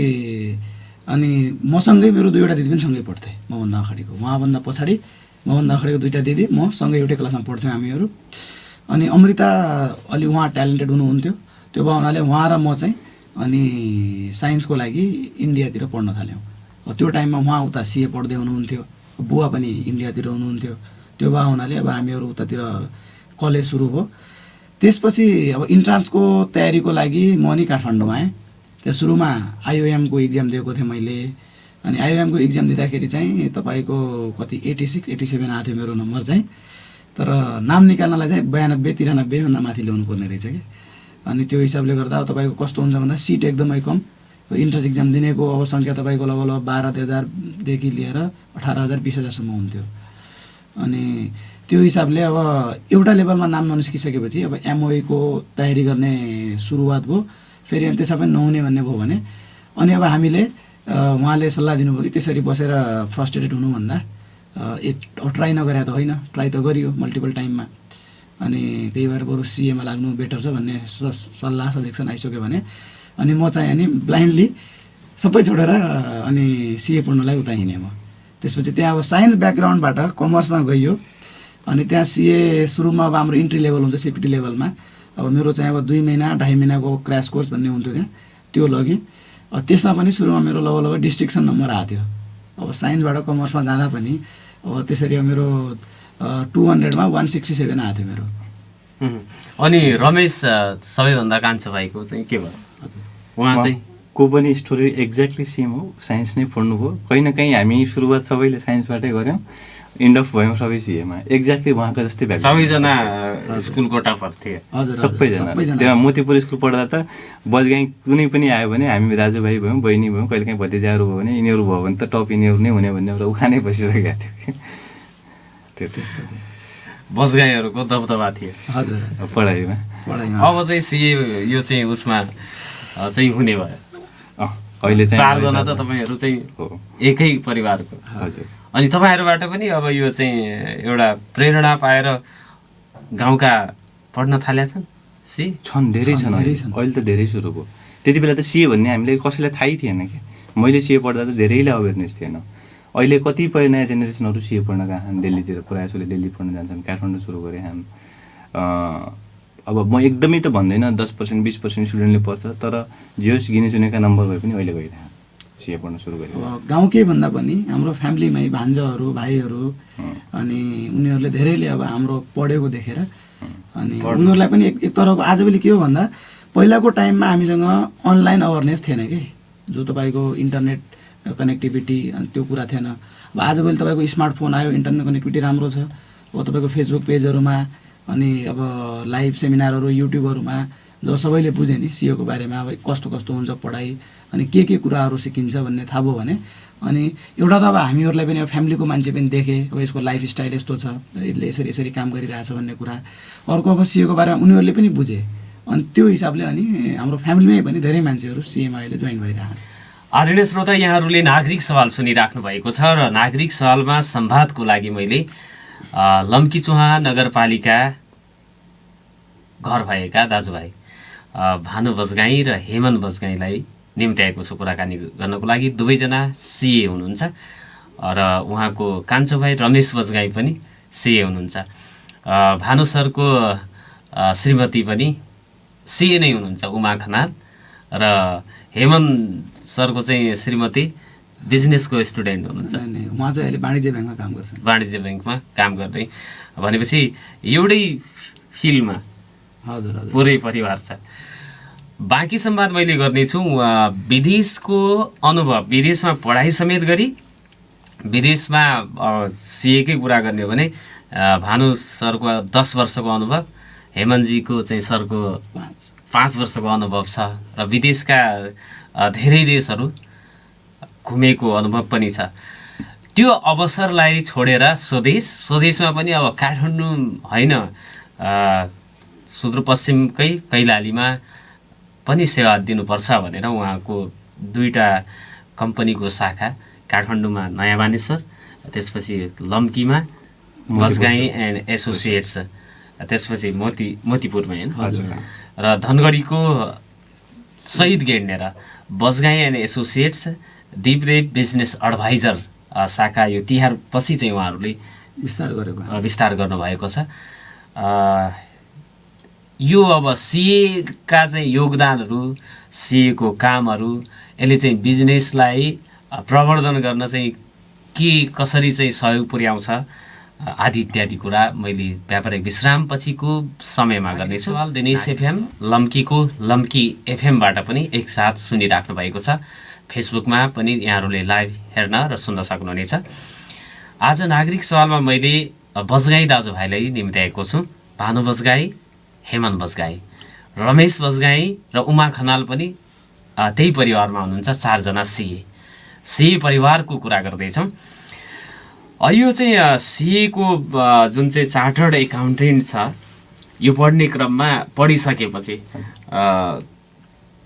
अनि मसँगै मेरो 2वटा दिदी पनि सँगै पढ्थे, मभन्दा अगाडिको, उहाँभन्दा पछाडि मभन्दा अगाडिको 2टा दिदी, म सँगै एउटै क्लासमा पढ्थ्यौँ हामीहरू। अनि अमृता अलि उहाँ ट्यालेन्टेड हुनुहुन्थ्यो, त्यो भयो हुनाले उहाँ र म चाहिँ अनि साइन्सको लागि इन्डियातिर पढ्न थाल्यौँ। त्यो टाइममा उहाँ उता सिए पढ्दै हुनुहुन्थ्यो, बुवा पनि इन्डियातिर हुनुहुन्थ्यो, त्यो भयो हुनाले अब हामीहरू उतातिर कलेज सुरु भयो। त्यसपछि अब इन्ट्रान्सको तयारीको लागि म नि काठमाडौँ आएँ। त्यहाँ सुरुमा आइओएमको इक्जाम दिएको थिएँ मैले, अनि आइओएमको इक्जाम दिँदाखेरि चाहिँ तपाईँको कति 86, 87 आएको थियो मेरो नम्बर चाहिँ, तर नाम निकाल्नलाई चाहिँ 92, 93 भन्दा माथि ल्याउनु पर्ने रहेछ कि। अनि त्यो हिसाबले गर्दा अब तपाईँको कस्तो हुन्छ भन्दा सिट एकदमै कम, इन्ट्रान्स इक्जाम दिनेको अब सङ्ख्या तपाईँको लगभग 12,000देखि लिएर 18,000, 20,000सम्म हुन्थ्यो। अनि त्यो हिसाबले अब एउटा लेभलमा नाम ननिस्किसकेपछि अब एमओईको तयारी गर्ने सुरुवात भयो। फेरि अनि त्यसमा पनि नहुने भन्ने भयो भने अनि अब हामीले उहाँले सल्लाह दिनुभयो कि त्यसरी बसेर फ्रस्ट्रेटेड हुनुभन्दा ट्राई नगरे त होइन, ट्राई त गरियो मल्टिपल टाइममा, अनि त्यही भएर बरु सिएमा लाग्नु बेटर छ भन्ने सल्लाह सजेक्सन आइसक्यो भने अनि म चाहिँ अनि ब्लाइन्डली सबै छोडेर अनि सिए पढ्नलाई उता हिँडेँ म। त्यसपछि त्यहाँ अब साइन्स ब्याकग्राउन्डबाट कमर्समा गइयो, अनि त्यहाँ सिए सुरुमा अब हाम्रो इन्ट्री लेभल हुन्छ सिपिटी लेभलमा, अब मेरो चाहिँ अब 2 महिना 2.5 महिनाको क्र्यास कोर्स भन्ने हुन्थ्यो त्यहाँ, त्यो लगेँ। त्यसमा पनि सुरुमा मेरो लगभग डिस्ट्रिक्सन नम्बर आएको थियो। अब साइन्सबाट कमर्समा जाँदा पनि अब त्यसरी अब मेरो 200मा 167 आएको थियो मेरो। अनि रमेश सबैभन्दा कान्छो भाइको चाहिँ के भयो? उहाँ चाहिँ को पनि स्टोरी एक्ज्याक्टली सेम हो, साइन्स नै पढ्नुभयो। कहीँ न कहीँ हामी सुरुवात सबैले साइन्सबाटै गऱ्यौँ, इन्ड अफ भयौँ सबै सिएमा, एक्ज्याक्टली उहाँको जस्तै भएको। सबैजना स्कुलको टपर थिए, सबैजना। त्यहाँ मोतीपुर स्कुल पढ्दा त बजगाई कुनै पनि आयो भने हामी दाजुभाइ भयौँ, बहिनी भयौँ, कहिले काहीँ भतिजाहरू भयो भने यिनीहरू भयो भने त टप यिनीहरू नै हुने भन्ने एउटा उखानै बसिसकेको थियो कि बजगाईहरूको दबदबा थियो पढाइमा। अब चाहिँ सिए यो चाहिँ उसमा चाहिँ हुने भयो। अहिले चाहिँ 4 जना त तपाईँहरू चाहिँ एकै परिवारको। हजुर। अनि तपाईँहरूबाट पनि अब यो चाहिँ एउटा प्रेरणा पाएर गाउँका पढ्न थालेका छन् सी? धेरै छन् अहिले त धेरै सुरु भयो। त्यति बेला त सिए भन्ने हामीले कसैलाई थाहै थिएन कि। मैले सिए पढ्दा त धेरैलाई अवेरनेस थिएन। अहिले कतिपय नयाँ जेनेरेसनहरू सिए पढ्न गएछन्, दिल्लीतिर प्रायः जसोले दिल्ली पढ्न जान्छन्, काठमाडौँ सुरु गरे छन्। अब म एकदमै त भन्दैन 10%, 20% स्टुडेन्टले पढ्छ, तर जे होस् गिने चुनेका नम्बर भए पनि अहिले गइरहेको सिए पढ्न सुरु गरे। गाउँकै भन्दा पनि हाम्रो फ्यामिलीमै भान्जाहरू भाइहरू अनि उनीहरूले धेरैले अब हाम्रो पढेको देखेर अनि उनीहरूलाई पनि एक तरहको आजभोलि के हो भन्दा पहिलाको टाइममा हामीसँग अनलाइन अवेरनेस थिएन कि, जो तपाईँको इन्टरनेट कनेक्टिभिटी अनि त्यो कुरा थिएन। अब आजभोलि तपाईँको स्मार्टफोन आयो, इन्टरनेट कनेक्टिभिटी राम्रो छ, अब तपाईँको फेसबुक पेजहरूमा अनि अब लाइभ सेमिनारहरू युट्युबहरूमा जब सबैले बुझे नि सिएको बारेमा, अब कस्तो कस्तो हुन्छ पढाइ अनि के कुराहरू सिकिन्छ भन्ने थाहा भयो भने अनि एउटा त अब हामीहरूलाई पनि अब फ्यामिलीको मान्छे पनि देखे, अब यसको लाइफस्टाइल यस्तो छ, यसले यसरी यसरी काम गरिरहेछ भन्ने कुरा। अर्को अब सिएको बारेमा उनीहरूले पनि बुझे, अनि त्यो हिसाबले अनि हाम्रो फ्यामिलीमै पनि धेरै मान्छेहरू सिएमा अहिले जोइन भइरहेको। आदरणीय श्रोता, यहाँहरूले नागरिक सवाल सुनिराख्नु भएको छ र नागरिक सवालमा संवादको लागि मैले लम्कीचुहा नगरपालिका घर भएका दाजुभाइ भानु बजगाई र हेमन्त बजगाईलाई निम्त्याएको छु कुराकानी गर्नको लागि। दुवैजना सिए हुनुहुन्छ र उहाँको कान्छो भाइ रमेश बजगाई पनि सिए हुनुहुन्छ। भानु सरको श्रीमती पनि सिए नै हुनुहुन्छ, उमा खनाल, र हेमन्त सरको चाहिँ श्रीमती बिजनेसको स्टुडेन्ट हुनुहुन्छ? नहीं, उहाँ चाहिँ अहिले वाणिज्य ब्याङ्कमा काम गर्छन्। वाणिज्य ब्याङ्कमा काम गर्ने भनेपछि एउटै फिल्डमा हजुर हजुर। पुरै परिवार छ। बाँकी संवाद मैले गर्नेछु विदेशको अनुभव, विदेशमा पढाइ समेत गरी विदेशमा सिएकै कुरा गर्ने हो भने भानु सरको 10 वर्षको अनुभव, हेमन्तजीको चाहिँ सरको 5 वर्षको अनुभव छ र विदेशका धेरै देशहरू घुमेको अनुभव पनि छ। त्यो अवसरलाई छोडेर स्वदेशमा पनि अब काठमाडौँ होइन सुदूरपश्चिमकै कैलालीमा पनि सेवा दिनुपर्छ भनेर उहाँको 2टा कम्पनीको शाखा काठमाडौँमा नयाँ बानेश्वर, त्यसपछि लम्कीमा बसगाई एन्ड एसोसिएट्स, त्यसपछि मोतीपुरमा होइन, र धनगढीको शहीद गेड्नेर बसगाई and associates Dipdev business adviser शाखा यो तिहार पछि चाहिँ उहाँहरूले विस्तार गर्नुभएको छ। यो अब सिएका चाहिँ योगदानहरू, सिएको कामहरू, यसले चाहिँ बिजनेसलाई प्रवर्धन गर्न चाहिँ के कसरी चाहिँ सहयोग पुर्याउँछ आदि इत्यादि कुरा मैले व्यापारिक विश्राम पछिको समयमा गर्नेछु। सवाल दिनेश एफएम लम्कीको लम्की एफएमबाट पनि एकसाथ सुनिराख्नु भएको छ। फेसबुकमा पनि यहाँहरूले लाइभ हेर्न र सुन्न सक्नुहुनेछ। आज नागरिक सवालमा मैले बजगाई दाजुभाइलाई निम्त्याएको छु। भानु बजगाई, हेमन्त बजगाई, रमेश बजगाई र उमा खनाल पनि त्यही परिवारमा हुनुहुन्छ। 4 जना सिए परिवारको कुरा गर्दैछौँ। यो चाहिँ सिएको जुन चाहिँ चार्टर्ड एकाउन्टेन्ट छ, यो पढ्ने क्रममा पढिसकेपछि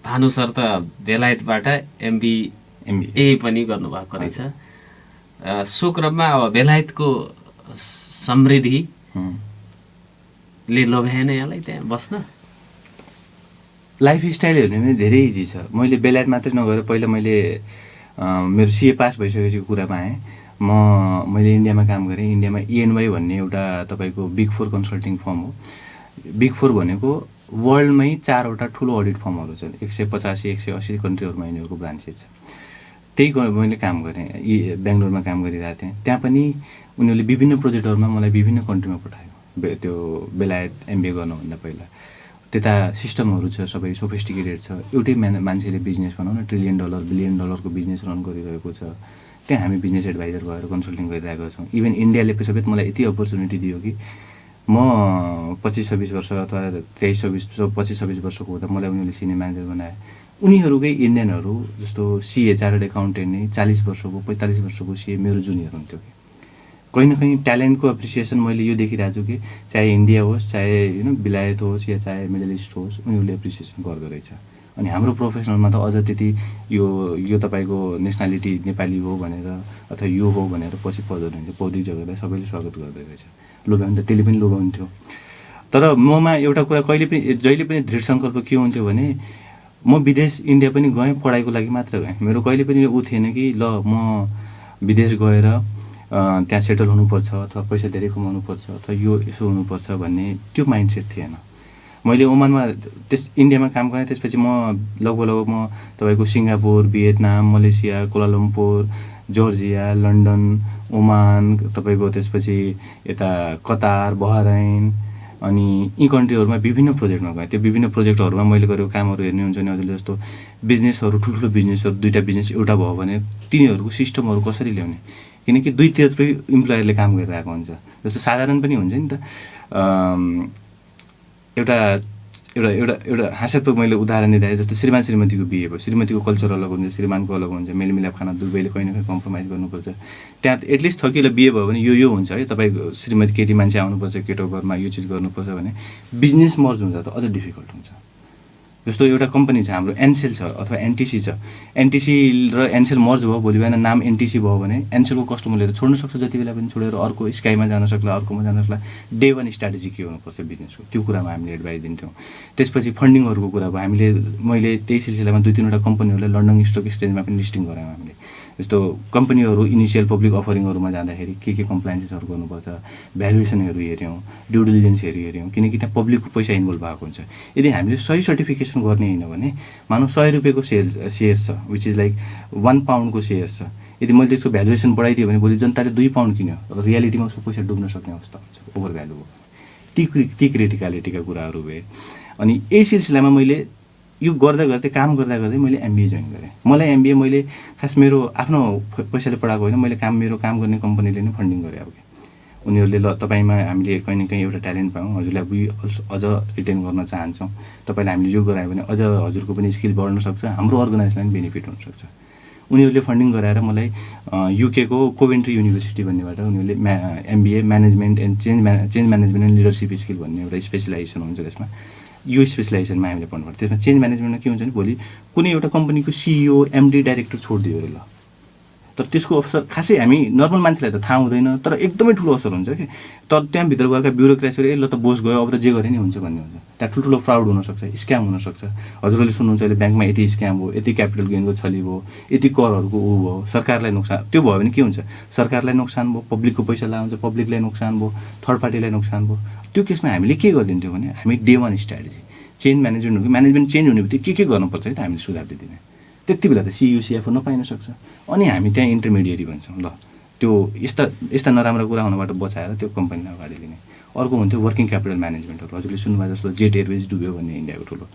भानु सर त बेलायतबाट एमबिए पनि गर्नुभएको रहेछ। सो क्रममा अब बेलायतको समृद्धिले लोभ्याएन यहाँलाई त्यहाँ बस्न? लाइफ स्टाइल हेर्ने पनि धेरै इजी छ। मैले बेलायत मात्रै नगएर पहिला मैले मेरो सिए पास भइसकेपछि कुरामा आएँ। मैले इन्डियामा काम गरेँ। इन्डियामा EY भन्ने एउटा तपाईँको बिग 4 कन्सल्टिङ फर्म हो। बिग 4 भनेको वर्ल्डमै 4वटा ठुलो अडिट फर्महरू छन्। 185-180 कन्ट्रीहरूमा यिनीहरूको ब्रान्चेस छ। त्यही मैले काम गरेँ, बेङ्गलोरमा काम गरिरहेको थिएँ। त्यहाँ पनि उनीहरूले विभिन्न प्रोजेक्टहरूमा मलाई विभिन्न कन्ट्रीमा पठायो। त्यो बेलायत MBA गर्नुभन्दा पहिला त्यता सिस्टमहरू छ, सबै सोफिस्टिकेटेड छ। एउटै मान्छेले बिजनेस भनौँ न $1 ट्रिलियन $1 बिलियन बिजनेस रन गरिरहेको छ। त्यहाँ हामी बिजनेस एडभाइजर भएर कन्सल्टिङ गरिरहेका छौँ। इभन इन्डियाले समेत मलाई यति अपर्च्युनिटी दियो कि म 25-26 वर्ष अथवा 23-25 वर्षको हुँदा मलाई उनीहरूले सिनियर म्यानेजर बनाए। उनीहरूकै इन्डियनहरू जस्तो सिए चार्टर्ड एकाउन्टेन्ट नै 40 वर्षको 45 वर्षको सिए मेरो जुनियर हुन्थ्यो कि कहीँ न कहीँ ट्यालेन्टको एप्रिसिएसन मैले यो देखिरहेको छु कि चाहे इन्डिया होस्, चाहे बेलायत होस् या चाहे मिडल इस्ट होस्, उनीहरूले एप्रिसिएसन गर्दो रहेछ। अनि हाम्रो प्रोफेसनलमा त अझ त्यति यो तपाईँको नेसनालिटी नेपाली हो भनेर अथवा यो हो भनेर पछि पर्दैन हुन्छ। पौधिक जग्गालाई सबैले स्वागत गर्दै रहेछ। लोभ्याउनु त त्यसले पनि लोभ्याउँथ्यो। तर ममा एउटा कुरा जहिले पनि दृढ सङ्कल्प के हुन्थ्यो भने म विदेश इन्डिया पनि गएँ, पढाइको लागि मात्र गएँ। मेरो कहिले पनि ऊ थिएन कि ल म विदेश गएर त्यहाँ सेटल हुनुपर्छ अथवा पैसा धेरै कमाउनुपर्छ अथवा यो यसो हुनुपर्छ भन्ने त्यो माइन्डसेट थिएन। मैले ओमानमा इन्डियामा काम गरेँ। त्यसपछि म लगभग तपाईँको Singapore, Vietnam, Malaysia, Kuala Lumpur, Georgia, London, Oman, तपाईँको त्यसपछि यता कतार, बहराइन अनि यी कन्ट्रीहरूमा विभिन्न प्रोजेक्टमा गएँ। त्यो विभिन्न प्रोजेक्टहरूमा मैले गरेको कामहरू हेर्ने हुन्छ नि हजुरले जस्तो बिजनेसहरू, ठुल्ठुलो बिजनेसहरू, 2टा बिजनेस एउटा भयो भने तिनीहरूको सिस्टमहरू कसरी ल्याउने, किनकि दुईतिरै इम्प्लोयरले काम गरिरहेको हुन्छ। जस्तो साधारण पनि हुन्छ नि त। एउटा एउटा एउटा एउटा हास्यात्मक मैले उदाहरण दिँदाखेरि जस्तो श्रीमान श्रीमतीको बिहे भयो। श्रीमतीको कल्चर अलग हुन्छ, श्रीमानको अलग हुन्छ। मेलमिलाप खाना दुवैले कहीँ न कहीँ कम्प्रोमाइज गर्नुपर्छ। त्यहाँ एटलिस्ट थकिलो बिहे भयो भने यो हुन्छ है, तपाईँको श्रीमती केटी मान्छे आउनुपर्छ, केटो घरमा यो चिज गर्नुपर्छ भने बिजनेस मर्ज हुन्छ त अझ डिफिकल्ट हुन्छ। जस्तो एउटा कम्पनी छ हाम्रो एनसेल छ अथवा एनटिसी छ। एनटिसी र एनसेल मर्ज भयो, भोलि बिहान नाम एनटिसी भयो भने एनसेलको कस्टमरले त छोड्न सक्छ, जति बेला पनि छोडेर अर्को स्काईमा जान सक्ला, अर्कोमा जान सक्ला। डे 1 स्ट्राटेजी के हुनुपर्छ बिजनेसको, त्यो कुरामा हामीले एडभाइस दिन्थ्यौँ। त्यसपछि फन्डिङहरूको कुरा भयो। मैले त्यही सिलसिलामा 2-3वटा कम्पनीहरूलाई लन्डन स्टक एक्सचेन्जमा पनि लिस्टिङ गरायौँ हामीले। जस्तो कम्पनीहरू इनिसियल पब्लिक अफरिङहरूमा जाँदाखेरि के कम्प्लायन्सेसहरू गर्नुपर्छ, भ्यालुएसनहरू हेऱ्यौँ, ड्यु डिलिजेन्सहरू हेऱ्यौँ, किनकि त्यहाँ पब्लिकको पैसा इन्भल्भ भएको हुन्छ। यदि हामीले सही सर्टिफिकेसन गर्ने होइन भने मानव 100 रुपियाँको सेयर छ, विच इज लाइक 1 पाउन्डको सेयर छ। यदि मैले त्यसको भ्यालुएसन बढाइदिएँ भने भोलि जनताले 2 पाउन्ड किन्यो र रियालिटीमा उसको पैसा डुब्न सक्ने अवस्था हुन्छ, ओभर भ्यालु हो। ती क्रिटिकलिटीका कुराहरू भए। अनि यही सिलसिलामा मैले यो गर्दै काम गर्दा मैले एमबिए जोइन गरेँ। मलाई एमबिए मैले खास मेरो आफ्नो पैसाले पढाएको होइन, मैले मेरो काम गर्ने कम्पनीले नै फन्डिङ गरे अब। उनीहरूले ल तपाईँमा हामीले कहीँ न कहीँ एउटा ट्यालेन्ट पायौँ, हजुरलाई अझ रिटेन गर्न चाहन्छौँ, तपाईँले हामीले यो गरायो भने अझ हजुरको पनि स्किल बढ्न सक्छ, हाम्रो अर्गनाइजेसनलाई पनि बेनिफिट हुनसक्छ। उनीहरूले फन्डिङ गराएर मलाई युकेको कोभेन्ट्री युनिभर्सिटी भन्नेबाट उनीहरूले MBA management and change management and leadership skill भन्ने एउटा स्पेसलाइजेसन हुन्छ त्यसमा। यो स्पेसलाइजेसनमा हामीले पढ्नुपर्छ। त्यसमा चेन्ज म्यानेजमेन्टमा के हुन्छ भने भोलि कुनै एउटा कम्पनीको सिइओ एमडी डाइरेक्टर छोडिदियो अरे ल, तर त्यसको अवसर खासै हामी नर्मल मान्छेलाई त थाहा हुँदैन, तर एकदमै ठुलो असर हुन्छ कि। तर त्यहाँभित्र गएका ब्युरोक्रेसीहरू ल त बोस गयो अब त जे गरे नि हुन्छ भन्ने हुन्छ। त्यहाँ ठुल्ठुलो फ्राउड हुनसक्छ, स्क्याम हुनसक्छ। हजुरहरूले सुन्नुहुन्छ अहिले ब्याङ्कमा यति स्क्याम भयो, यति क्यापिटल गेनको छली भयो, यति करहरूको भयो, सरकारलाई नोक्सान। त्यो भयो भने के हुन्छ, सरकारलाई नोक्सान भयो, पब्लिकको पैसा लान्छ, पब्लिकलाई नोक्सान भयो, थर्ड पार्टीलाई नोक्सान भयो। त्यो केसमा हामीले के गरिदिन्थ्यौँ भने हामी डे 1 स्ट्राटेजी चेन्ज म्यानेजमेन्ट हो कि म्यानेजमेन्ट चेन्ज हुने बित्तिकै के गर्नुपर्छ है त हामीले सुझाव दिने। त्यति बेला त सियुसिएफओ नपाइन सक्छ। अनि हामी त्यहाँ इन्टरमिडिएरी भन्छौँ ल, त्यो यस्ता नराम्रो कुरा हुनबाट बचाएर त्यो कम्पनीलाई अगाडि लिने। अर्को हुन्थ्यो वर्किङ क्यापिटल म्यानेजमेन्टहरू। हजुरले सुन्नुभयो जस्तो जेट एयरवेज डुब्यो भन्ने इन्डियाको ठुलो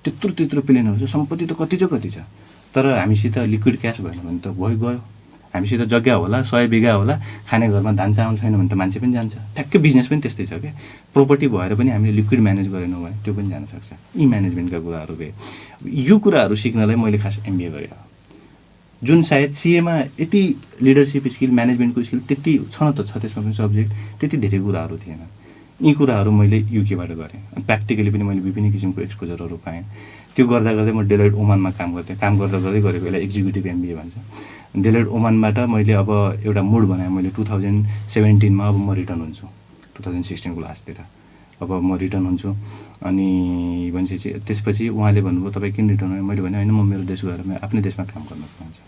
त्यत्रो प्लेनहरू छ, सम्पत्ति त कति छ, तर हामीसित लिक्विड क्यास भएन भने त गयो। हामीसित जग्गा होला, 100 बिघा होला, खाने घरमा धान चामल छैन भने त मान्छे पनि जान्छ। ठ्याक्कै बिजनेस पनि त्यस्तै छ क्या। प्रोपर्टी भएर पनि हामीले लिक्विड म्यानेज गरेनौँ भने त्यो पनि जान सक्छ। यी म्यानेजमेन्टका कुराहरू भए। यो कुराहरू सिक्नलाई मैले खास एमबिए गरेँ, जुन सायद सिएमा यति लिडरसिप स्किल म्यानेजमेन्टको स्किल त्यति छ न त, छ त्यसमा पनि सब्जेक्ट त्यति धेरै कुराहरू थिएन। यी कुराहरू मैले युकेबाट गरेँ। अनि प्र्याक्टिकली पनि मैले विभिन्न किसिमको एक्सपोजरहरू पाएँ। त्यो गर्दा म डेलोइट ओमानमा काम गर्दै गरेको यसलाई एक्जिक्युटिभ एमबिए भन्छ। डेलोइट ओमानबाट मैले अब एउटा मुड बनाएँ मैले 2017मा अब म रिटर्न हुन्छु, 2016को लास्टतिर अब म रिटर्न हुन्छु। अनि भनेपछि त्यसपछि उहाँले भन्नुभयो तपाईँ किन रिटर्न भयो? मैले भने होइन, म मेरो देश गएर म आफ्नै देशमा काम गर्न चाहन्छु।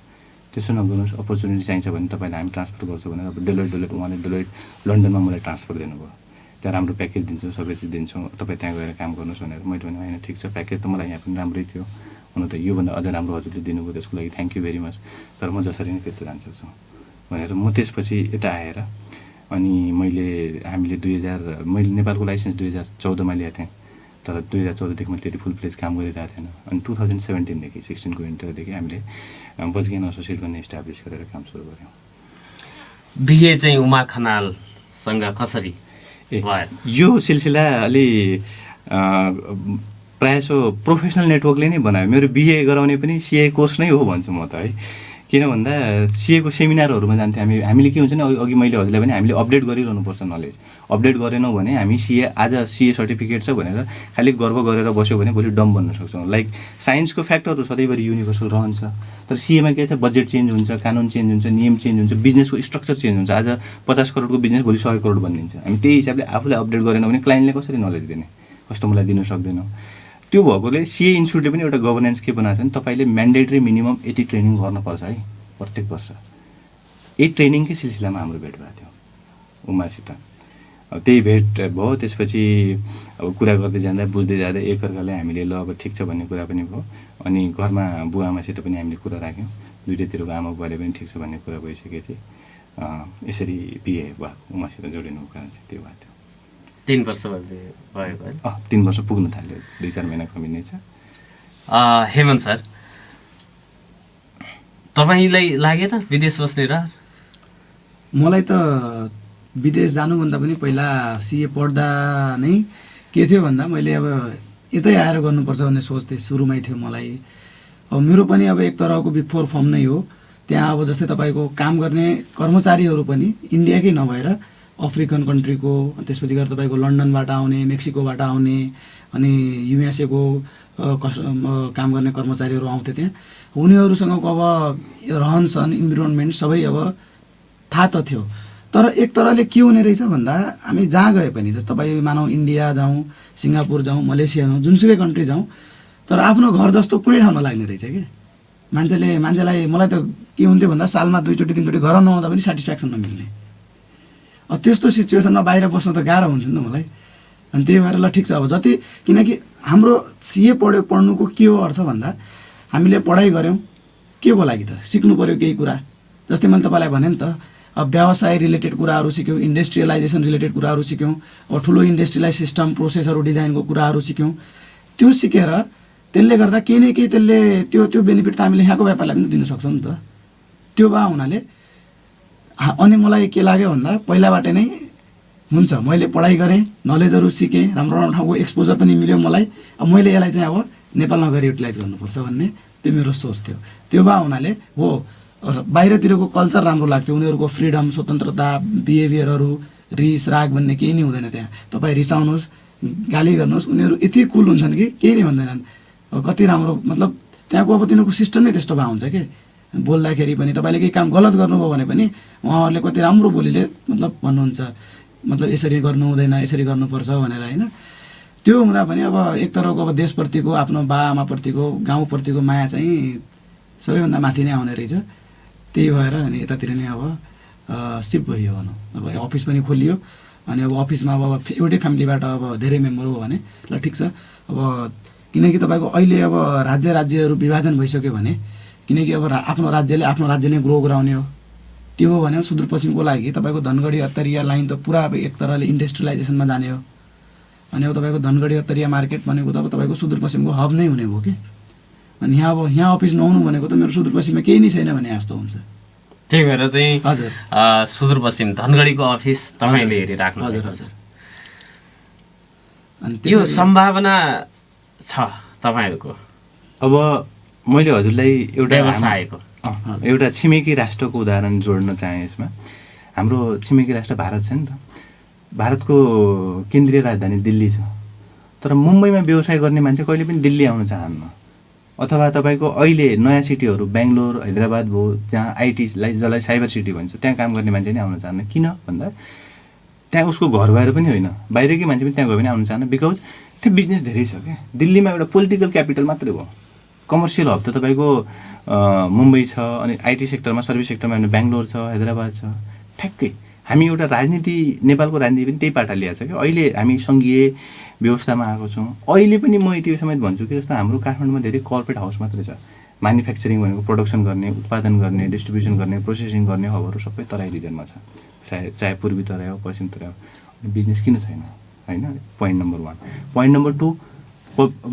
त्यसो नगर्नुहोस्, अपर्च्युनिटी चाहिन्छ भने तपाईँलाई हामी ट्रान्सफर गर्छौँ भनेर अब डेलोइट उहाँले डेलोइट लन्डनमा मलाई ट्रान्सफर दिनुभयो। त्यहाँ राम्रो प्याकेज दिन्छौँ, सबै चिज दिन्छौँ, तपाईँ त्यहाँ गएर काम गर्नुहोस् भनेर। मैले भने होइन ठिक छ, प्याकेज त मलाई यहाँ पनि राम्रै थियो, हुन त योभन्दा अझ राम्रो हजुरले दिनुभयो, त्यसको लागि थ्याङ्क यू भेरी मच, तर म जसरी नै फिर्ता जान सक्छु भनेर म त्यसपछि यता आएर अनि हामीले मैले नेपालको लाइसेन्स 2014मा ल्याएको थिएँ, तर 2014देखि मैले त्यति फुल प्लेज काम गरिरहेको थिएन। अनि 2017देखि 16को इन्टरदेखि हामीले बजगेन एसोसिएट भन्ने इस्टाब्लिस गरेर काम सुरु गऱ्यौँ। बिहे चाहिँ उमा खनालसँग कसरी यो सिलसिला अलि प्रायःसो प्रोफेसनल नेटवर्कले नै बनायो। मेरो बिए गराउने पनि सिए कोर्स नै हो भन्छु म त है। किन भन्दा सिएको सेमिनारहरूमा जान्थ्यौँ हामीले के हुन्छ नि, अघि मैले हजुरलाई भने हामीले अपडेट गरिरहनुपर्छ नलेज। अपडेट गरेनौँ भने हामी आज सिए सर्टिफिकेट छ भनेर खालि गर्व गरेर बस्यो भने भोलि डम बन्न सक्छौँ। लाइक साइन्सको फ्याक्टरहरू सधैँभरि युनिभर्सल रहन्छ, तर सिएमा के छ, बजेट चेन्ज हुन्छ, कानुन चेन्ज हुन्छ, नियम चेन्ज हुन्छ, बिजनेसको स्ट्रक्चर चेन्ज हुन्छ। आज 50 करोडको बिजनेस भोलि 100 करोड बनिन्छ। हामी त्यही हिसाबले आफूलाई अपडेट गरेनौँ भने क्लाइन्टले कसरी नलेज दिने, कस्टमरलाई दिन सक्दैनौँ। त्यो भएकोले सिए इन्स्टिट्युटले पनि एउटा गभर्नेन्स के बनाएको छ भने तपाईँले म्यान्डेटरी मिनिमम यति ट्रेनिङ गर्नुपर्छ है प्रत्येक वर्ष। यही ट्रेनिङकै सिलसिलामा हाम्रो भेट भएको थियो उमासित। त्यही भेट भयो। त्यसपछि अब कुरा गर्दै जाँदा बुझ्दै जाँदा एकअर्कालाई हामीले ल अब ठिक छ भन्ने कुरा पनि भयो। अनि घरमा बुवा आमासित पनि हामीले कुरा राख्यौँ, दुइटैतिरको आमा बुवाले पनि ठिक छ भन्ने कुरा भइसकेपछि यसरी बिहे भएको उमासित जोडिनुको कारण चाहिँ त्यो भएको थियो। 3 वर्ष भयो 3 वर्ष पुग्न थाल्यो, 2-4 महिना कमी नै छ। हेमन्त सर, तपाईँलाई लाग्यो त विदेश बस्ने र? मलाई त विदेश जानुभन्दा पनि पहिला सिए पढ्दा नै के थियो भन्दा मैले अब यतै आएर गर्नुपर्छ भन्ने सोच चाहिँ सुरुमै थियो मलाई। अब मेरो पनि अब एक तरहको बिग 4 फर्म नै हो। त्यहाँ अब जस्तै तपाईँको काम गर्ने कर्मचारीहरू पनि इन्डियाकै नभएर अफ्रिकन कन्ट्रीको, त्यसपछि गएर तपाईँको लन्डनबाट आउने, मेक्सिकोबाट आउने, अनि युएसएको काम गर्ने कर्मचारीहरू आउँथे त्यहाँ। उनीहरूसँगको अब रहनसहन इन्भिरोन्मेन्ट सबै अब थाहा त थियो। तर एक तरहले के हुने रहेछ भन्दा हामी जहाँ गए पनि, जस्तो तपाईँ मानौँ इन्डिया जाउँ, सिङ्गापुर जाउँ, मलेसिया जाउँ, जुनसुकै कन्ट्री जाउँ, तर आफ्नो घर जस्तो कुनै ठाउँमा लाग्ने रहेछ कि मान्छेलाई। मलाई त के हुन्थ्यो भन्दा सालमा 2-3 चोटि घर नआउँदा पनि सेटिस्फ्याक्सन नमिल्ने। त्यस्तो सिचुएसनमा बाहिर बस्न त गाह्रो हुन्थ्यो नि त मलाई। अनि त्यही भएर ल ठिक छ अब जति, किनकि हाम्रो सिए पढ्नुको के हो अर्थ भन्दा हामीले पढाइ गऱ्यौँ के को लागि त, सिक्नु पऱ्यो केही कुरा, जस्तै मैले तपाईँलाई भने नि त अब व्यवसाय रिलेटेड कुराहरू सिक्यौँ, इन्डस्ट्रियलाइजेसन रिलेटेड कुराहरू सिक्यौँ, अब ठुलो इन्डस्ट्रीलाई सिस्टम प्रोसेसहरू डिजाइनको कुराहरू सिक्यौँ। त्यो सिकेर त्यसले गर्दा केही न केही त्यसले त्यो बेनिफिट त हामीले यहाँको व्यापारलाई पनि दिन सक्छौँ नि त। त्यो भए हुनाले अनि मलाई के लाग्यो भन्दा पहिलाबाट नै हुन्छ, मैले पढाइ गरेँ, नलेजहरू सिकेँ, राम्रो राम्रो ठाउँको एक्सपोजर पनि मिल्यो मलाई, अब मैले यसलाई चाहिँ अब नेपालमा गएर युटिलाइज गर्नुपर्छ भन्ने त्यो मेरो सोच थियो। त्यो भए हुनाले हो बाहिरतिरको कल्चर राम्रो लाग्थ्यो, उनीहरूको फ्रिडम, स्वतन्त्रता, बिहेभियरहरू, रिस राग भन्ने केही नै हुँदैन त्यहाँ। तपाईँ रिसाउनुहोस्, गाली गर्नुहोस्, उनीहरू यति कुल हुन्छन् कि केही नै भन्दैनन्। अब कति राम्रो, मतलब त्यहाँको अब तिनीहरूको सिस्टम नै त्यस्तो भए हुन्छ कि बोल्दाखेरि पनि तपाईँले केही काम गलत गर्नुभयो भने पनि उहाँहरूले कति राम्रो बोलीले मतलब भन्नुहुन्छ, मतलब यसरी गर्नु हुँदैन, यसरी गर्नुपर्छ भनेर होइन। त्यो हुँदा पनि अब एक तरहको अब देशप्रतिको, आफ्नो बाआमाप्रतिको, गाउँप्रतिको माया चाहिँ सबैभन्दा माथि नै आउने रहेछ। त्यही भएर अनि यतातिर नै अब सिफ्ट भइयो भनौँ। अब अफिस पनि खोलियो, अनि अब अफिसमा अब एउटै फ्यामिलीबाट अब धेरै मेम्बर हो भने ल ठिक छ। अब किनकि तपाईँको अहिले अब राज्यहरू विभाजन भइसक्यो भने, किनकि अब आफ्नो राज्य नै ग्रो गराउने हो। त्यो हो भने सुदूरपश्चिमको लागि तपाईँको धनगढी अत्तरिया लाइन त पुरा अब एक तरहले इन्डस्ट्रियलाइजेसनमा जाने हो। अनि अब तपाईँको धनगढी अत्तरिया मार्केट भनेको त अब तपाईँको सुदूरपश्चिमको हब नै हुने भयो कि। अनि यहाँ अफिस नहुनु भनेको त मेरो सुदूरपश्चिममा केही नै छैन भने जस्तो हुन्छ। त्यही भएर चाहिँ हजुर सुदूरपश्चिम धनगढीको अफिस तपाईँले हेरिराख्नु। हजुर हजुर। अनि यो सम्भावना छ तपाईँहरूको अब मैले हजुरलाई व्यवसायको एउटा छिमेकी राष्ट्रको उदाहरण जोड्न चाहेँ यसमा। हाम्रो छिमेकी राष्ट्र भारत छ नि त। भारतको केन्द्रीय राजधानी दिल्ली छ, तर मुम्बईमा व्यवसाय गर्ने मान्छे कहिले पनि दिल्ली आउन चाहन्न। अथवा तपाईँको अहिले नयाँ सिटीहरू बेङ्गलोर, हैदराबाद भयो, जहाँ आइटीलाई जसलाई साइबर सिटी भन्छ, त्यहाँ काम गर्ने मान्छे नै आउन चाहन्न। किन भन्दा त्यहाँ उसको घर भएर पनि होइन, बाहिरकै मान्छे पनि त्यहाँ गयो भने आउन चाहन्न। बिकज त्यो बिजनेस धेरै छ क्या। दिल्लीमा एउटा पोलिटिकल क्यापिटल मात्रै भयो। कमर्सियल हब त तपाईँको मुम्बई छ, अनि आइटी सेक्टरमा, सर्भिस सेक्टरमा बेङ्गलोर छ, हैदराबाद छ। ठ्याक्कै हामी एउटा राजनीति, नेपालको राजनीति पनि त्यही पाटा ल्याएको छ कि अहिले हामी सङ्घीय व्यवस्थामा आएको छौँ। अहिले पनि म यति समेत भन्छु कि जस्तो हाम्रो काठमाडौँमा धेरै कर्पोरेट हाउस मात्रै छ। म्यानुफ्याक्चरिङ भनेको प्रोडक्सन गर्ने, उत्पादन गर्ने, डिस्ट्रिब्युसन गर्ने, प्रोसेसिङ गर्ने हबहरू सबै तराई रिजनमा छ। चाहे पूर्वी तराई हो, पश्चिम तराई हो। अनि बिजनेस किन छैन होइन? Point number 1। Point number 2,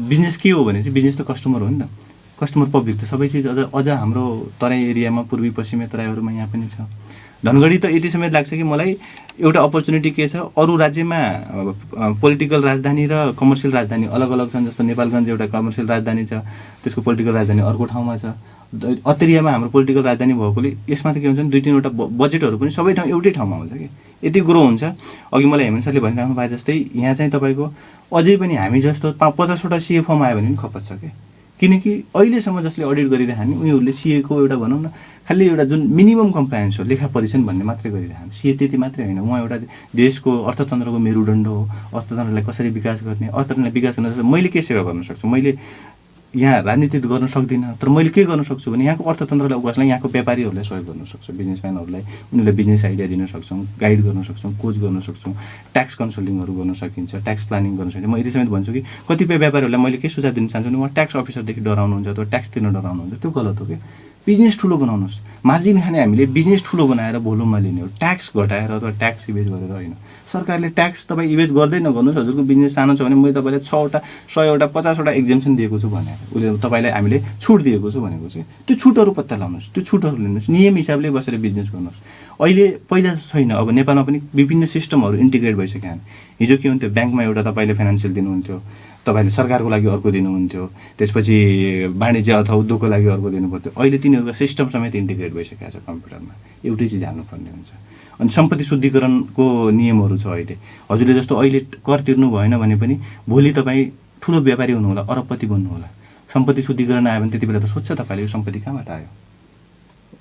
business के हो भने चाहिँ बिजनेस त कस्टमर हो नि त। कस्टमर पब्लिक त सबै चिज अझ हाम्रो तराई एरियामा, पूर्वी पश्चिमी तराईहरूमा यहाँ पनि छ। धनगढी त यति समेत लाग्छ कि मलाई एउटा अपर्च्युनिटी के छ, अरू राज्यमा पोलिटिकल राजधानी र कमर्सियल राजधानी अलग अलग छन्। जस्तो नेपालगञ्ज एउटा कमर्सियल राजधानी छ, त्यसको पोलिटिकल राजधानी अर्को ठाउँमा छ। अत्तरियामा हाम्रो पोलिटिकल राजधानी भएकोले यसमा त के हुन्छ भने 2-3वटा बजेटहरू पनि सबै ठाउँ एउटै ठाउँमा हुन्छ कि यति ग्रो हुन्छ। अघि मलाई हेमन्त सरले भनिराख्नु भए जस्तै यहाँ चाहिँ तपाईँको अझै पनि हामी जस्तो 50वटा सिए फर्म आयो भने पनि खपत छ क्या। किनकि अहिलेसम्म जसले अडिट गरिरहने उनीहरूले सिएको एउटा भनौँ न खालि एउटा जुन मिनिमम कम्प्लायन्स हो, लेखा परीक्षण भन्ने मात्रै गरिरहने। सिए त्यति मात्रै होइन, उहाँ एउटा देशको अर्थतन्त्रको मेरुदण्ड हो। अर्थतन्त्रलाई कसरी विकास गर्ने, अर्थतन्त्रलाई विकास गर्न जस्तो मैले के सेवा गर्न सक्छु? मैले यहाँ राजनीति गर्न सक्दिनँ, तर मैले के गर्न सक्छु भने यहाँको अर्थतन्त्रलाई उकास्न, यहाँको व्यापारीहरूलाई सहयोग गर्न सक्छु, बिजनेसम्यानहरूलाई उनीहरूलाई बिजनेस आइडिया दिन सक्छौँ, गाइड गर्न सक्छौँ, कोच गर्न सक्छौँ, ट्याक्स कन्सल्टिङहरू गर्न सकिन्छ, ट्याक्स प्लानिङ गर्न सकिन्छ। म यति समेत भन्छु कि कतिपय व्यापारीहरूलाई मैले के सुझाव दिन चाहन्छु भने उहाँ ट्याक्स अफिसरदेखि डराउनुहुन्छ अथवा ट्याक्स तिर्न डराउनुहुन्छ, त्यो गलत हो कि। बिजनेस ठुलो बनाउनुहोस्। मार्जिन खाने हामीले बिजनेस ठुलो बनाएर भोल्युममा लिने हो, ट्याक्स घटाएर अथवा ट्याक्स इभेस्ट गरेर होइन। सरकारले ट्याक्स तपाईँ इभेस्ट गर्दै नगर्नुहोस्। हजुरको बिजनेस सानो छ भने मैले तपाईँलाई 6वटा, 100वटा, 50वटा एक्जेम्सन दिएको छु भनेर उसले तपाईँलाई हामीले छुट दिएको छु भनेको चाहिँ त्यो छुटहरू पत्ता लगाउनुहोस्, त्यो छुटहरू लिनुहोस्, नियम हिसाबले बसेर बिजनेस गर्नुहोस्। अहिले पहिला छैन, अब नेपालमा पनि विभिन्न सिस्टमहरू इन्टिग्रेट भइसक्यो। हिजो के हुन्थ्यो, ब्याङ्कमा एउटा तपाईँले फाइनेन्सियल दिनुहुन्थ्यो, तपाईँले सरकारको लागि अर्को दिनुहुन्थ्यो, त्यसपछि वाणिज्य अथवा उद्योगको लागि अर्को दिनुपर्थ्यो। अहिले तिनीहरूको सिस्टम समेत इन्टिग्रेट भइसकेको छ कम्प्युटरमा, एउटै चिज हाल्नुपर्ने हुन्छ। अनि सम्पत्ति शुद्धिकरणको नियमहरू छ अहिले। हजुरले जस्तो अहिले कर तिर्नु भएन भने पनि भोलि तपाईँ ठुलो व्यापारी हुनुहोला, अरबपति बन्नुहोला, सम्पत्ति शुद्धिकरण आयो भने त्यति बेला त सोध्छ तपाईँले यो सम्पत्ति कहाँबाट आयो,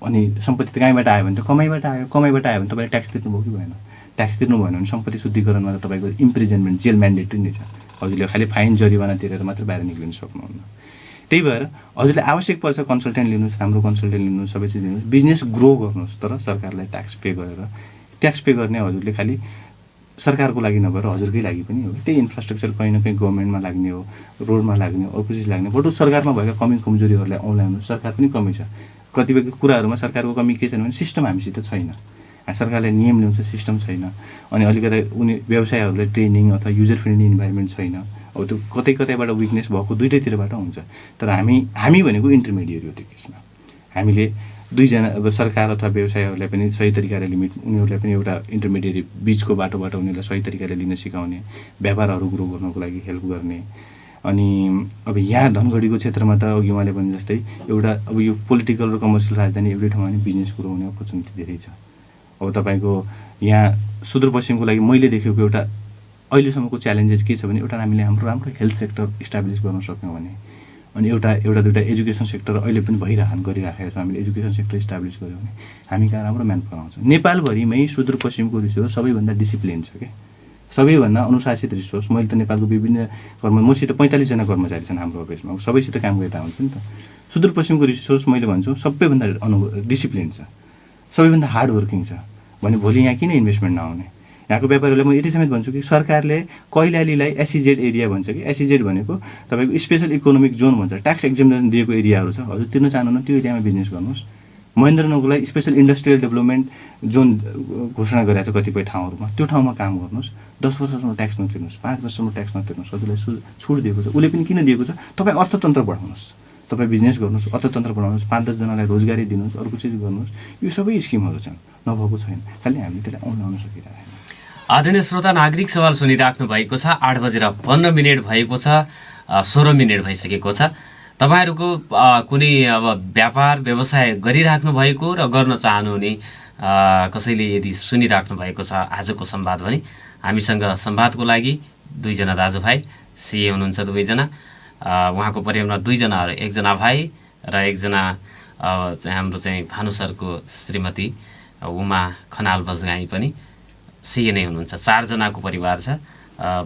अनि सम्पत्ति त कहीँबाट आयो भने त कमाइबाट आयो, कमाइबाट आयो भने तपाईँले ट्याक्स तिर्नुभयो कि भएन, ट्याक्स तिर्नु भएन भने सम्पत्ति शुद्धिकरणमा त तपाईँको इम्प्रिजनमेन्ट, जेल म्यान्डेटरी नै छ। हजुरले खालि फाइन जरिवाना तिरेर मात्र बाहिर निक्लिन सक्नुहुन्न। त्यही भएर हजुरले आवश्यक पर्छ कन्सल्टेन्ट लिनुहोस्, राम्रो कन्सल्टेन्ट लिनुहोस्, सबै चिज लिनुहोस्, बिजनेस ग्रो गर्नुहोस्, तर सरकारलाई ट्याक्स पे गरेर। ट्याक्स पे गर्ने हजुरले खालि सरकारको लागि नभएर हजुरकै लागि पनि हो। त्यही इन्फ्रास्ट्रक्चर कहीँ न कहीँ गभर्मेन्टमा लाग्ने हो, रोडमा लाग्ने हो, अर्को चिज लाग्ने, बरु सरकारमा भएका कमी कमजोरीहरूलाई औँल्याउनु। सरकार पनि कमी छ, कतिपय कुराहरूमा सरकारको कमी के छैन भने सिस्टम हामीसित छैन। सरकारले नियम ल्याउँछ, सिस्टम छैन। अनि अलिकति व्यवसायहरूलाई ट्रेनिङ अथवा युजर फ्रेन्डली इन्भाइरोमेन्ट छैन। अब त्यो कतै कतैबाट विकनेस भएको दुइटैतिरबाट हुन्छ। तर हामी भनेको इन्टरमिडिएट हो त्यो केसमा। हामीले दुईजना अब सरकार अथवा व्यवसायहरूलाई पनि सही तरिकाले लिमिट, उनीहरूलाई पनि एउटा इन्टरमिडिएट बिचको बाटोबाट उनीहरूलाई सही तरिकाले लिन सिकाउने, व्यापारहरू ग्रो गर्नको लागि हेल्प गर्ने। अनि अब यहाँ धनगढीको क्षेत्रमा त अघि उहाँले भने जस्तै एउटा अब यो पोलिटिकल र कमर्सियल राजधानी एउटै ठाउँमा नि बिजनेस ग्रो हुने अपर्च्युनिटी धेरै छ। अब तपाईँको यहाँ सुदूरपश्चिमको लागि मैले देखेको एउटा अहिलेसम्मको च्यालेन्जेस के छ भने एउटा हामीले हाम्रो राम्रो हेल्थ सेक्टर इस्टाब्लिस गर्न सक्यौँ भने, अनि एउटा दुइटा एजुकेसन सेक्टर अहिले पनि गरिराखेको छ। हामीले एजुकेसन सेक्टर इस्टाब्लिस गऱ्यौँ भने हामी कहाँ राम्रो म्यान पावर आउँछ। नेपालभरिमै सुदूरपश्चिमको रिसोर्स सबैभन्दा डिसिप्लिन छ क्या, सबैभन्दा अनुशासित रिसोर्स। मैले त नेपालको विभिन्न मसित 45 जना कर्मचारी छन् हाम्रो अफिसमा, सबैसित काम गरेर हुन्छ नि त। सुदूरपश्चिमको रिसोर्स मैले भन्छु सबैभन्दा डिसिप्लिन छ, सबैभन्दा हार्ड वर्किङ छ भने भोलि यहाँ किन इन्भेस्टमेन्ट नआउने। यहाँको व्यापारीहरूलाई म यति समेत भन्छु कि सरकारले कैलालीलाई एसइजेड एरिया भन्छ कि, एसइजेड भनेको तपाईँको स्पेसल इकोनोमिक जोन भन्छ, ट्याक्स एक्जम्पसन दिएको एरियाहरू छ। हजुर तिर्न चाहनुहुन्न त्यो एरियामा बिजनेस गर्नुहोस्। महेन्द्रनगरलाई स्पेसल इन्डस्ट्रियल डेभलपमेन्ट जोन घोषणा गरेको छ कतिपय ठाउँहरूमा, त्यो ठाउँमा काम गर्नुहोस्। 10 वर्षसम्म ट्याक्स नतिर्नुहोस्, 5 वर्षसम्म ट्याक्स नतिर्नुहोस्। हजुरलाई छुट दिएको छ। उसले पनि किन दिएको छ? तपाईँ अर्थतन्त्र बढाउनुहोस्, तपाईँ बिजनेस गर्नुहोस्, अर्थतन्त्र बढाउनुहोस्, 5-10 जनालाई रोजगारी दिनुहोस्, अर्को चिज गर्नुहोस्। यो सबै स्किमहरू छन्, नभएको छैन। खालि हामी त्यसलाई आउन सकिरहेको छैन। आदरणीय श्रोता, नागरिक सवाल सुनिराख्नु भएको छ। 8:15 भएको छ, 16 मिनेट भइसकेको छ। तपाईँहरूको कुनै अब व्यापार व्यवसाय गरिराख्नु भएको र गर्न चाहनुहुने कसैले यदि सुनिराख्नु भएको छ आजको संवाद भने हामीसँग संवादको लागि 2 जना दाजुभाइ सिए हुनुहुन्छ, 2 जना। उहाँको परिवारमा 2 जनाहरू, 1 जना भाइ र 1 जना हाम्रो चाहिँ भानु सरको श्रीमती उमा खनाल बजगाई पनि सिए नै हुनुहुन्छ। 4 जनाको परिवार छ।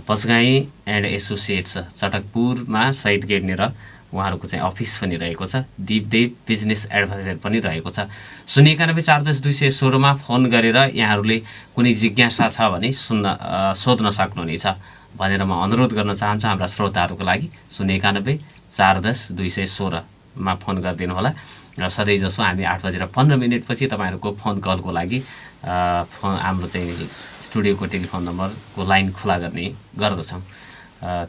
बजगाई एन्ड एसोसिएट्स चटकपुरमा शहीद गेटनेर उहाँहरूको चाहिँ अफिस पनि रहेको छ। दिपदेव बिजनेस एडभाइजर पनि रहेको छ। 091-410-216 मा फोन गरेर यहाँहरूले कुनै जिज्ञासा छ भने सोध्न सक्नुहुनेछ भनेर म अनुरोध गर्न चाहन्छु हाम्रा श्रोताहरूको लागि। 091-410-216 मा फोन गरिदिनु होला। र सधैँ जसो हामी 8:15 पछि तपाईँहरूको फोन कलको लागि हाम्रो चाहिँ स्टुडियोको टेलिफोन नम्बरको लाइन खुला गर्ने गर्दछौँ।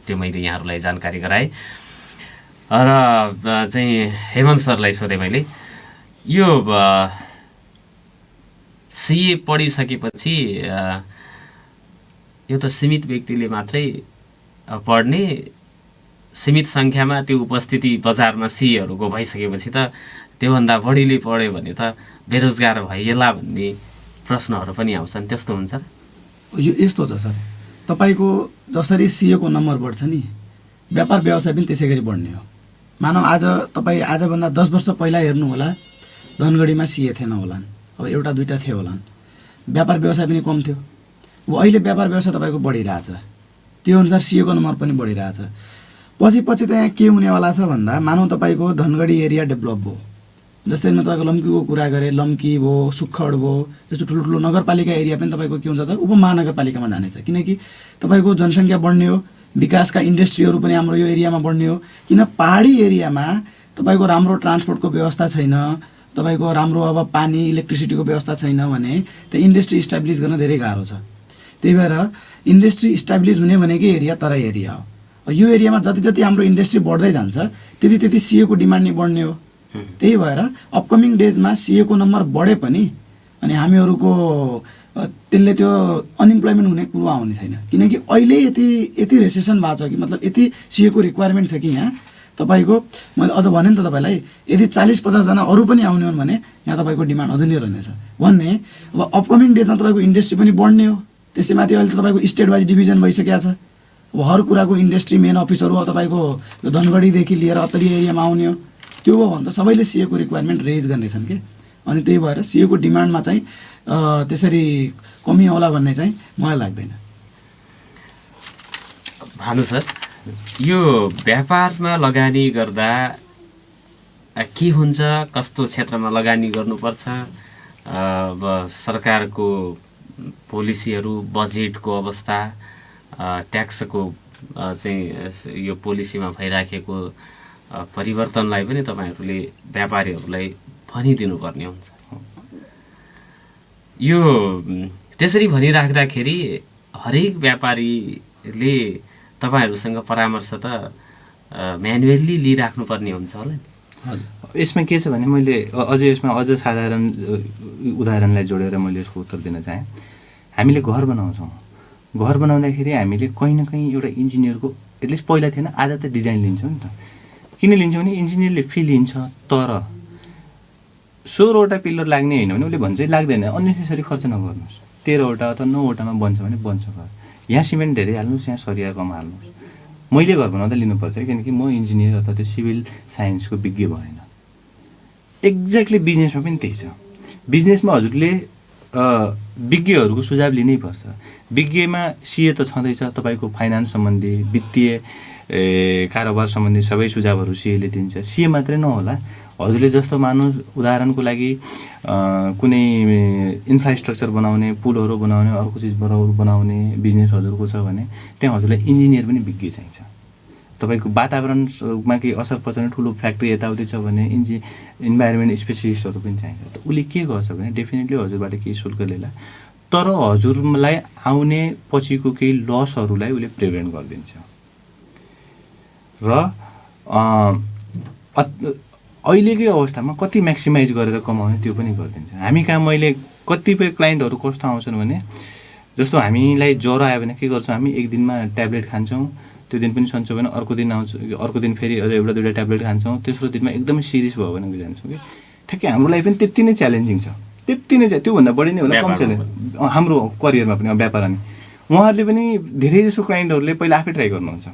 त्यो मैले यहाँहरूलाई जानकारी गराएँ। र चाहिँ हेमन्त सरलाई सोधेँ मैले, यो सिए पढिसकेपछि यो त सीमित व्यक्तिले मात्रै पढ्ने, सीमित सङ्ख्यामा त्यो उपस्थिति बजारमा सिएहरूको भइसकेपछि त त्योभन्दा बढीले पढ्यो भने त बेरोजगार भइएला भन्ने प्रश्नहरू पनि आउँछन्, त्यस्तो हुन्छ? यो यस्तो छ सर, तपाईँको जसरी सिएको नम्बर बढ्छ नि, व्यापार व्यवसाय पनि त्यसै गरी बढ्ने हो। मानव तपाईँ आजभन्दा 10 वर्ष पहिला हेर्नु होला, धनगढीमा सिए थिएन होलान्, अब 1-2 थियो होलान्, व्यापार व्यवसाय पनि कम थियो। अब अहिले व्यापार व्यवसाय तपाईँको बढिरहेछ, त्यो अनुसार सिएको नम्बर पनि बढिरहेछ। पछि त यहाँ के हुनेवाला छ भन्दा, मानव तपाईँको धनगढी एरिया डेभलप भयो, जस्तै म तपाईँको लम्कीको कुरा गरेँ, लम्की भयो, सुखड भयो, यस्तो ठुलो नगरपालिका एरिया पनि तपाईँको के हुन्छ त उपमहानगरपालिकामा जानेछ। किनकि तपाईँको जनसङ्ख्या बढ्ने हो, विकासका इन्डस्ट्रीहरू पनि हाम्रो यो एरियामा बढ्ने हो। किन पहाडी एरियामा तपाईँको राम्रो ट्रान्सपोर्टको व्यवस्था छैन, तपाईँको राम्रो अब पानी इलेक्ट्रिसिटीको व्यवस्था छैन भने त्यो इन्डस्ट्री इस्टाब्लिस गर्न धेरै गाह्रो छ। त्यही भएर इन्डस्ट्री इस्टाब्लिस हुने भनेकै एरिया तराई एरिया हो। यो एरियामा जति हाम्रो इन्डस्ट्री बढ्दै जान्छ त्यति सिएको डिमान्ड नै बढ्ने हो। त्यही भएर अपकमिङ डेजमा सिएको नम्बर बढे पनि अनि हामीहरूको त्यसले त्यो अनइम्प्लोइमेन्ट हुने कुरो आउने छैन। किनकि अहिले यति रेसेसन भएको छ कि मतलब यति सिएको रिक्वायरमेन्ट छ कि यहाँ तपाईँको, मैले अझ भने नि त तपाईँलाई, यदि 40-50 जना अरू पनि आउने हो भने यहाँ तपाईँको डिमान्ड अझै नै रहनेछ भन्ने। अब अपकमिङ डेजमा तपाईँको इन्डस्ट्री पनि बढ्ने हो। त्यसैमाथि अहिले त तपाईँको स्टेट वाइज डिभिजन भइसकेको छ। अब हर कुराको इन्डस्ट्री मेन अफिसहरू तपाईँको धनगढीदेखि लिएर अत्तरी एरियामा आउने हो। त्यो भयो भने त सबैले सिएको रिक्वायरमेन्ट रेज गर्नेछन् कि, अनि त्यही भएर सिएको डिमान्डमा चाहिँ त्यसरी कमी होला भन्ने चाहिँ मलाई लाग्दैन। भानु सर, यो व्यापारमा लगानी गर्दा के हुन्छ, कस्तो क्षेत्रमा लगानी गर्नुपर्छ, अब सरकारको पोलिसीहरू, बजेटको अवस्था, ट्याक्सको चाहिँ यो पोलिसीमा भइराखेको परिवर्तनलाई पनि तपाईँहरूले व्यापारीहरूलाई भनिदिनु पर्ने हुन्छ। यो त्यसरी भनिराख्दाखेरि हरेक व्यापारीले तपाईँहरूसँग परामर्श त म्यानुअल्ली लिइराख्नुपर्ने हुन्छ होला नि। यसमा के छ भने मैले अझ साधारण उदाहरणलाई जोडेर मैले यसको उत्तर दिन चाहेँ। हामीले घर बनाउँछौँ, घर बनाउँदाखेरि हामीले कहीँ न कहीँ एउटा इन्जिनियरको एटलिस्ट पहिला थिएन, आज त डिजाइन लिन्छौँ नि त। किन लिन्छौँ भने इन्जिनियरले फी लिन्छ, तर 16वटा पिलर लाग्ने होइन भने उसले भन्छ लाग्दैन, अननेसेसरी खर्च नगर्नुहोस्, 13वटा अथवा 9वटामा बन्छ भने बन्छ घर। यहाँ सिमेन्ट धेरै हाल्नुहोस्, यहाँ सरिया कम हाल्नुहोस्। मैले घर बनाउँदा लिनुपर्छ किनकि म इन्जिनियर अथवा त्यो सिभिल साइन्सको विज्ञ भएन। एक्ज्याक्टली बिजनेसमा पनि त्यही छ। बिजनेसमा हजुरले विज्ञहरूको सुझाव लिनै पर्छ। विज्ञमा सिए त छँदैछ, तपाईँको फाइनान्स सम्बन्धी, वित्तीय कारोबार सम्बन्धी सबै सुझावहरू सिएले दिन्छ। सिए मात्रै नहोला, हजुरले जस्तो मान्नुहोस्, उदाहरणको लागि कुनै इन्फ्रास्ट्रक्चर बनाउने, पुलहरू बनाउने, अर्को चिजहरू बनाउने बिजनेस हजुरको छ भने त्यहाँ हजुरलाई इन्जिनियर पनि विज्ञ चाहिन्छ। तपाईँको वातावरणमा केही असर पर्छ भने, ठुलो फ्याक्ट्री यताउति छ भने इन्भाइरोमेन्ट स्पेसिलिस्टहरू पनि चाहिन्छ। त उसले के गर्छ भने डेफिनेटली हजुरबाट केही शुल्क लिएला, तर हजुरलाई आउने पछिको केही लसहरूलाई उसले प्रिभेन्ट गरिदिन्छ। र अहिलेकै अवस्थामा कति म्याक्सिमाइज गरेर कमाउने त्यो पनि गरिदिन्छ। हामी कहाँ मैले कतिपय क्लाइन्टहरू कस्तो आउँछन् भने, जस्तो हामीलाई ज्वरो आयो भने के गर्छौँ, हामी एक दिनमा ट्याब्लेट खान्छौँ, त्यो दिन पनि सन्चो भने अर्को दिन आउँछ, अर्को दिन फेरि अझ एउटा दुईवटा ट्याब्लेट खान्छौँ, तेस्रो दिनमा एकदमै सिरियस भयो भने जान्छौँ कि ठ्याक्कै हाम्रो लागि पनि त्यति नै च्यालेन्जिङ छ, त्यति नै त्योभन्दा बढी नै होला, कम च्यालेन्ज हाम्रो करियरमा पनि व्यापारमा। उहाँहरूले पनि धेरै जसो क्लाइन्टहरूले पहिला आफै ट्राई गर्नुहुन्छ,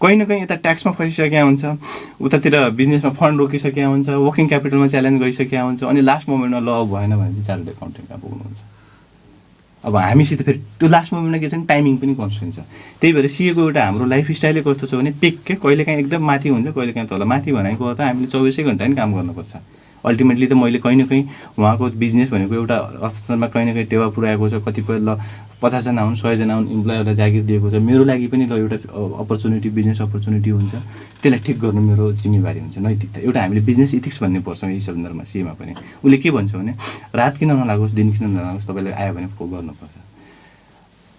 कहीँ न कहीँ यता ट्याक्समा फसिसकेका हुन्छ, उतातिर बिजनेसमा फन्ड रोकिसकेका हुन्छ, वर्किङ क्यापिटलमा च्यालेन्ज गरिसकेका हुन्छ, अनि लास्ट मोमेन्टमा ल भएन भने चाहिँ चार्टर्ड एकाउन्टेन्टमा पुग्नुहुन्छ। अब हामीसित फेरि त्यो लास्ट मोमेन्टमा के छ भने टाइमिङ पनि कन्स्ट्रेन्ट छ। त्यही भएर सिएको एउटा हाम्रो लाइफस्टाइलै कस्तो छ भने पिक के कहिले काहीँ एकदम माथि हुन्छ, कहिले काहीँ तल। माथि भनेको त हामीले 24 घन्टा नि काम गर्नुपर्छ। अल्टिमेटली त मैले कहीँ न कहीँ उहाँको बिजनेस भनेको एउटा अर्थतन्त्रमा कहीँ न कहीँ टेवा पुऱ्याएको छ। कतिपय ल 50 जना हुन्, 100 जना हुन्, इम्प्लोयरलाई जागिर दिएको छ। मेरो लागि पनि ल एउटा अपर्च्युनिटी, बिजनेस अपर्च्युनिटी हुन्छ, त्यसलाई ठिक गर्नु मेरो जिम्मेवारी हुन्छ, नैतिकता। एउटा हामीले बिजनेस इथिक्स भन्ने पर्छ यी सन्दर्भमा। सिएमा पनि उसले के भन्छ भने रात किन नलागोस्, दिन किन नलागोस्, तपाईँले आयो भने गर्नुपर्छ।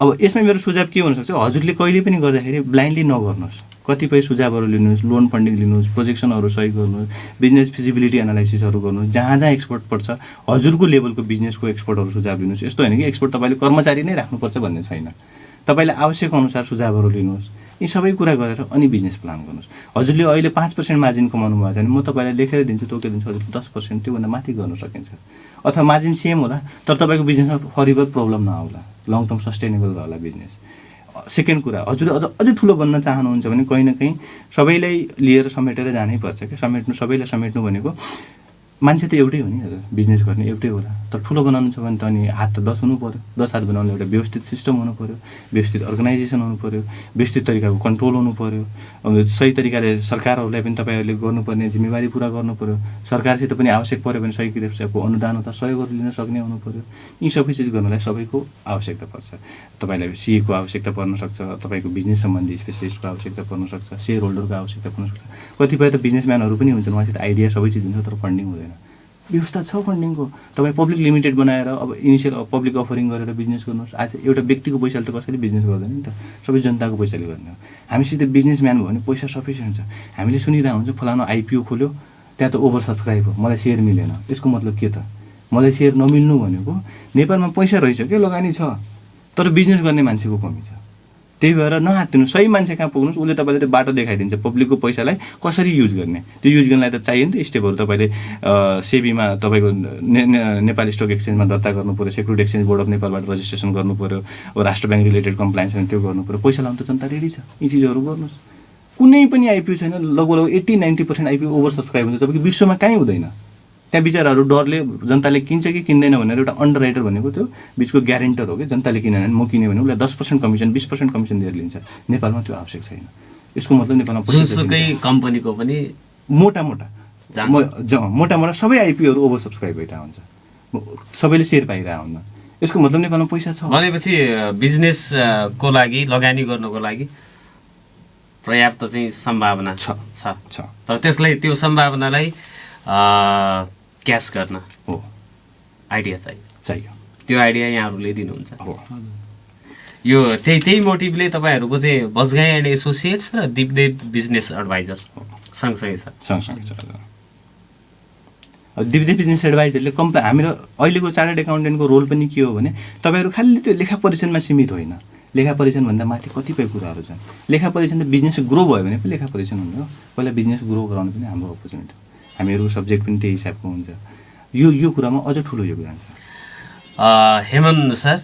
अब यसमा मेरो सुझाव के हुनसक्छ, हजुरले कहिले पनि गर्दाखेरि ब्लाइन्डली नगर्नुहोस्। कतिपय सुझावहरू लिनुहोस्, लोन फन्डिङ लिनुहोस्, प्रोजेक्सनहरू सही गर्नुहोस्, बिजनेस फिजिबिलिटी एनालाइसिसहरू गर्नुहोस्, जहाँ जहाँ एक्सपर्ट पर्छ हजुरको लेभलको बिजनेसको एक्सपर्टहरू सुझाव लिनुहोस्। यस्तो होइन कि एक्सपर्ट तपाईँले कर्मचारी नै राख्नुपर्छ भन्ने छैन। तपाईँले आवश्यक अनुसार सुझावहरू लिनुहोस्। यी सबै कुरा गरेर अनि बिजनेस प्लान गर्नुहोस्। हजुरले अहिले 5% मार्जिन कमाउनु भएको छ भने म तपाईँलाई लेखेर दिन्छु, तोकेर दिन्छु, हजुरले 10% त्योभन्दा माथि गर्न सकिन्छ। अथवा मार्जिन सेम होला तर तपाईँको बिजनेसमा फरिबर प्रब्लम नआउला, लङ टर्म सस्टेनेबल रहला बिजनेस। सेकेन्ड कुरा, हजुरले अझ ठुलो बन्न चाहनुहुन्छ भने कहीँ न कहीँ सबैलाई लिएर समेटेर जानै पर्छ क्या। सबैलाई समेट्नु भनेको मान्छे त एउटै हो नि, हजुर बिजनेस गर्ने एउटै होला, तर ठुलो बनाउनु छ भने त अनि हात त 10 हुनु पऱ्यो। 10 हात बनाउनु एउटा व्यवस्थित सिस्टम हुनु पऱ्यो, व्यवस्थित अर्गनाइजेसन हुनु पऱ्यो, व्यवस्थित तरिकाको कन्ट्रोल हुनु पऱ्यो। अब सही तरिकाले सरकारहरूलाई पनि तपाईँहरूले गर्नुपर्ने जिम्मेवारी पुरा गर्नु पऱ्यो। सरकारसित पनि आवश्यक पऱ्यो भने सही किसिमको अनुदान अथवा सहयोगहरू लिन सक्ने हुनु पऱ्यो। यी सबै चिज गर्नलाई सबैको आवश्यकता पर्छ। तपाईँलाई सिएको आवश्यकता पर्न सक्छ, तपाईँको बिजनेस सम्बन्धी स्पेसिलिस्टको आवश्यकता पर्न सक्छ, सेयर होल्डरको आवश्यकता पर्न सक्छ। कतिपय त बिजनेसम्यानहरू पनि हुन्छन्, उहाँसित आइडिया सबै चिज हुन्छ तर फन्डिङ हुँदैन। व्यवस्था छ फन्डिङको। तपाईँ पब्लिक लिमिटेड बनाएर अब इनिसियल पब्लिक अफरिङ गरेर बिजनेस गर्नुहोस्। आज एउटा व्यक्तिको पैसाले त कसैले बिजनेस गर्दैन नि त, सबै जनताको पैसाले गर्ने हो। हामीसित बिजनेसम्यान भयो भने पैसा सफिसियन्ट छ। हामीले सुनिरहेको हुन्छ फलानु आइपिओ खोल्यो, त्यहाँ त ओभर सब्सक्राइब हो, मलाई सेयर मिलेन। यसको मतलब के त? मलाई सेयर नमिल्नु भनेको नेपालमा पैसा रहेछ के, लगानी छ, तर बिजनेस गर्ने मान्छेको कमी छ। त्यही भएर नहात्तिनु, सही मान्छे कहाँ पुग्नुहोस्, उसले तपाईँले त्यो बाटो देखाइदिन्छ पब्लिकको पैसालाई कसरी युज गर्ने। त्यो युज गर्नलाई त चाहियो नि त स्टेपहरू। तपाईँले सेबीमा तपाईँको नेपाल स्टक एक्सचेन्जमा दर्ता गर्नु पऱ्यो, सेक्युरिटी एक्सचेन्ज बोर्ड अफ नेपालबाट रजिस्ट्रेसन गर्नु पऱ्यो, अब राष्ट्र ब्याङ्क रिलेटेड कम्प्लायन्स भने त्यो गर्नु पऱ्यो। पैसा लाउनु त जनता रेडी छ, यी चिजहरू गर्नुहोस्। कुनै पनि आइपिओ छैन, लगभग 80-90% आइपिओ ओभर सब्सक्राइब हुन्छ। तपाईँको विश्वमा कहीँ हुँदैन। त्यहाँ बिचराहरू डरले जनताले किन्छ कि किन्दैन भनेर एउटा अन्डर राइटर भनेको त्यो बिचको ग्यारेन्टर हो कि, जनताले किनेन भने म किने भने उसलाई 10% कमिसन 20% कमिसन दिएर लिन्छ। नेपालमा त्यो आवश्यक छैन। यसको मतलब नेपालमा जुनसुकै कम्पनीको पनि मोटा सबै आइपिओहरू ओभर सब्सक्राइब भइरहेको हुन्छ, सबैले सेयर पाइरहेको हुन्न। यसको मतलब नेपालमा पैसा छ भनेपछि बिजनेसको लागि लगानी गर्नको लागि पर्याप्त चाहिँ सम्भावना छ। तर त्यसलाई त्यो सम्भावनालाई क्यास गर्न हो आइडिया चाहियो त्यो आइडिया यहाँहरूले दिनुहुन्छ हो। यो त्यही मोटिभले तपाईँहरूको चाहिँ बजगाई एन्ड एसोसिएट्स र दिपदेव बिजनेस एडभाइजर सँगसँगै छ। सँगसँगै छ। अब दिपदेव बिजनेस एडभाइजरले हाम्रो अहिलेको चार्टर्ड एकाउन्टेन्टको रोल पनि के हो भने तपाईँहरू खालि त्यो लेखा परीक्षणमा सीमित होइन, लेखा परीक्षणभन्दा माथि कतिपय कुराहरू छन्। लेखा परीक्षण त बिजनेस ग्रो भयो भने पनि लेखा परीक्षण हुने हो, पहिला बिजनेस ग्रो गराउनु पनि हाम्रो अपर्च्युनिटी हो, हामीहरूको सब्जेक्ट पनि त्यही हिसाबको हुन्छ। यो कुरामा अझ ठुलो योगदान छ। हेमन्त सर,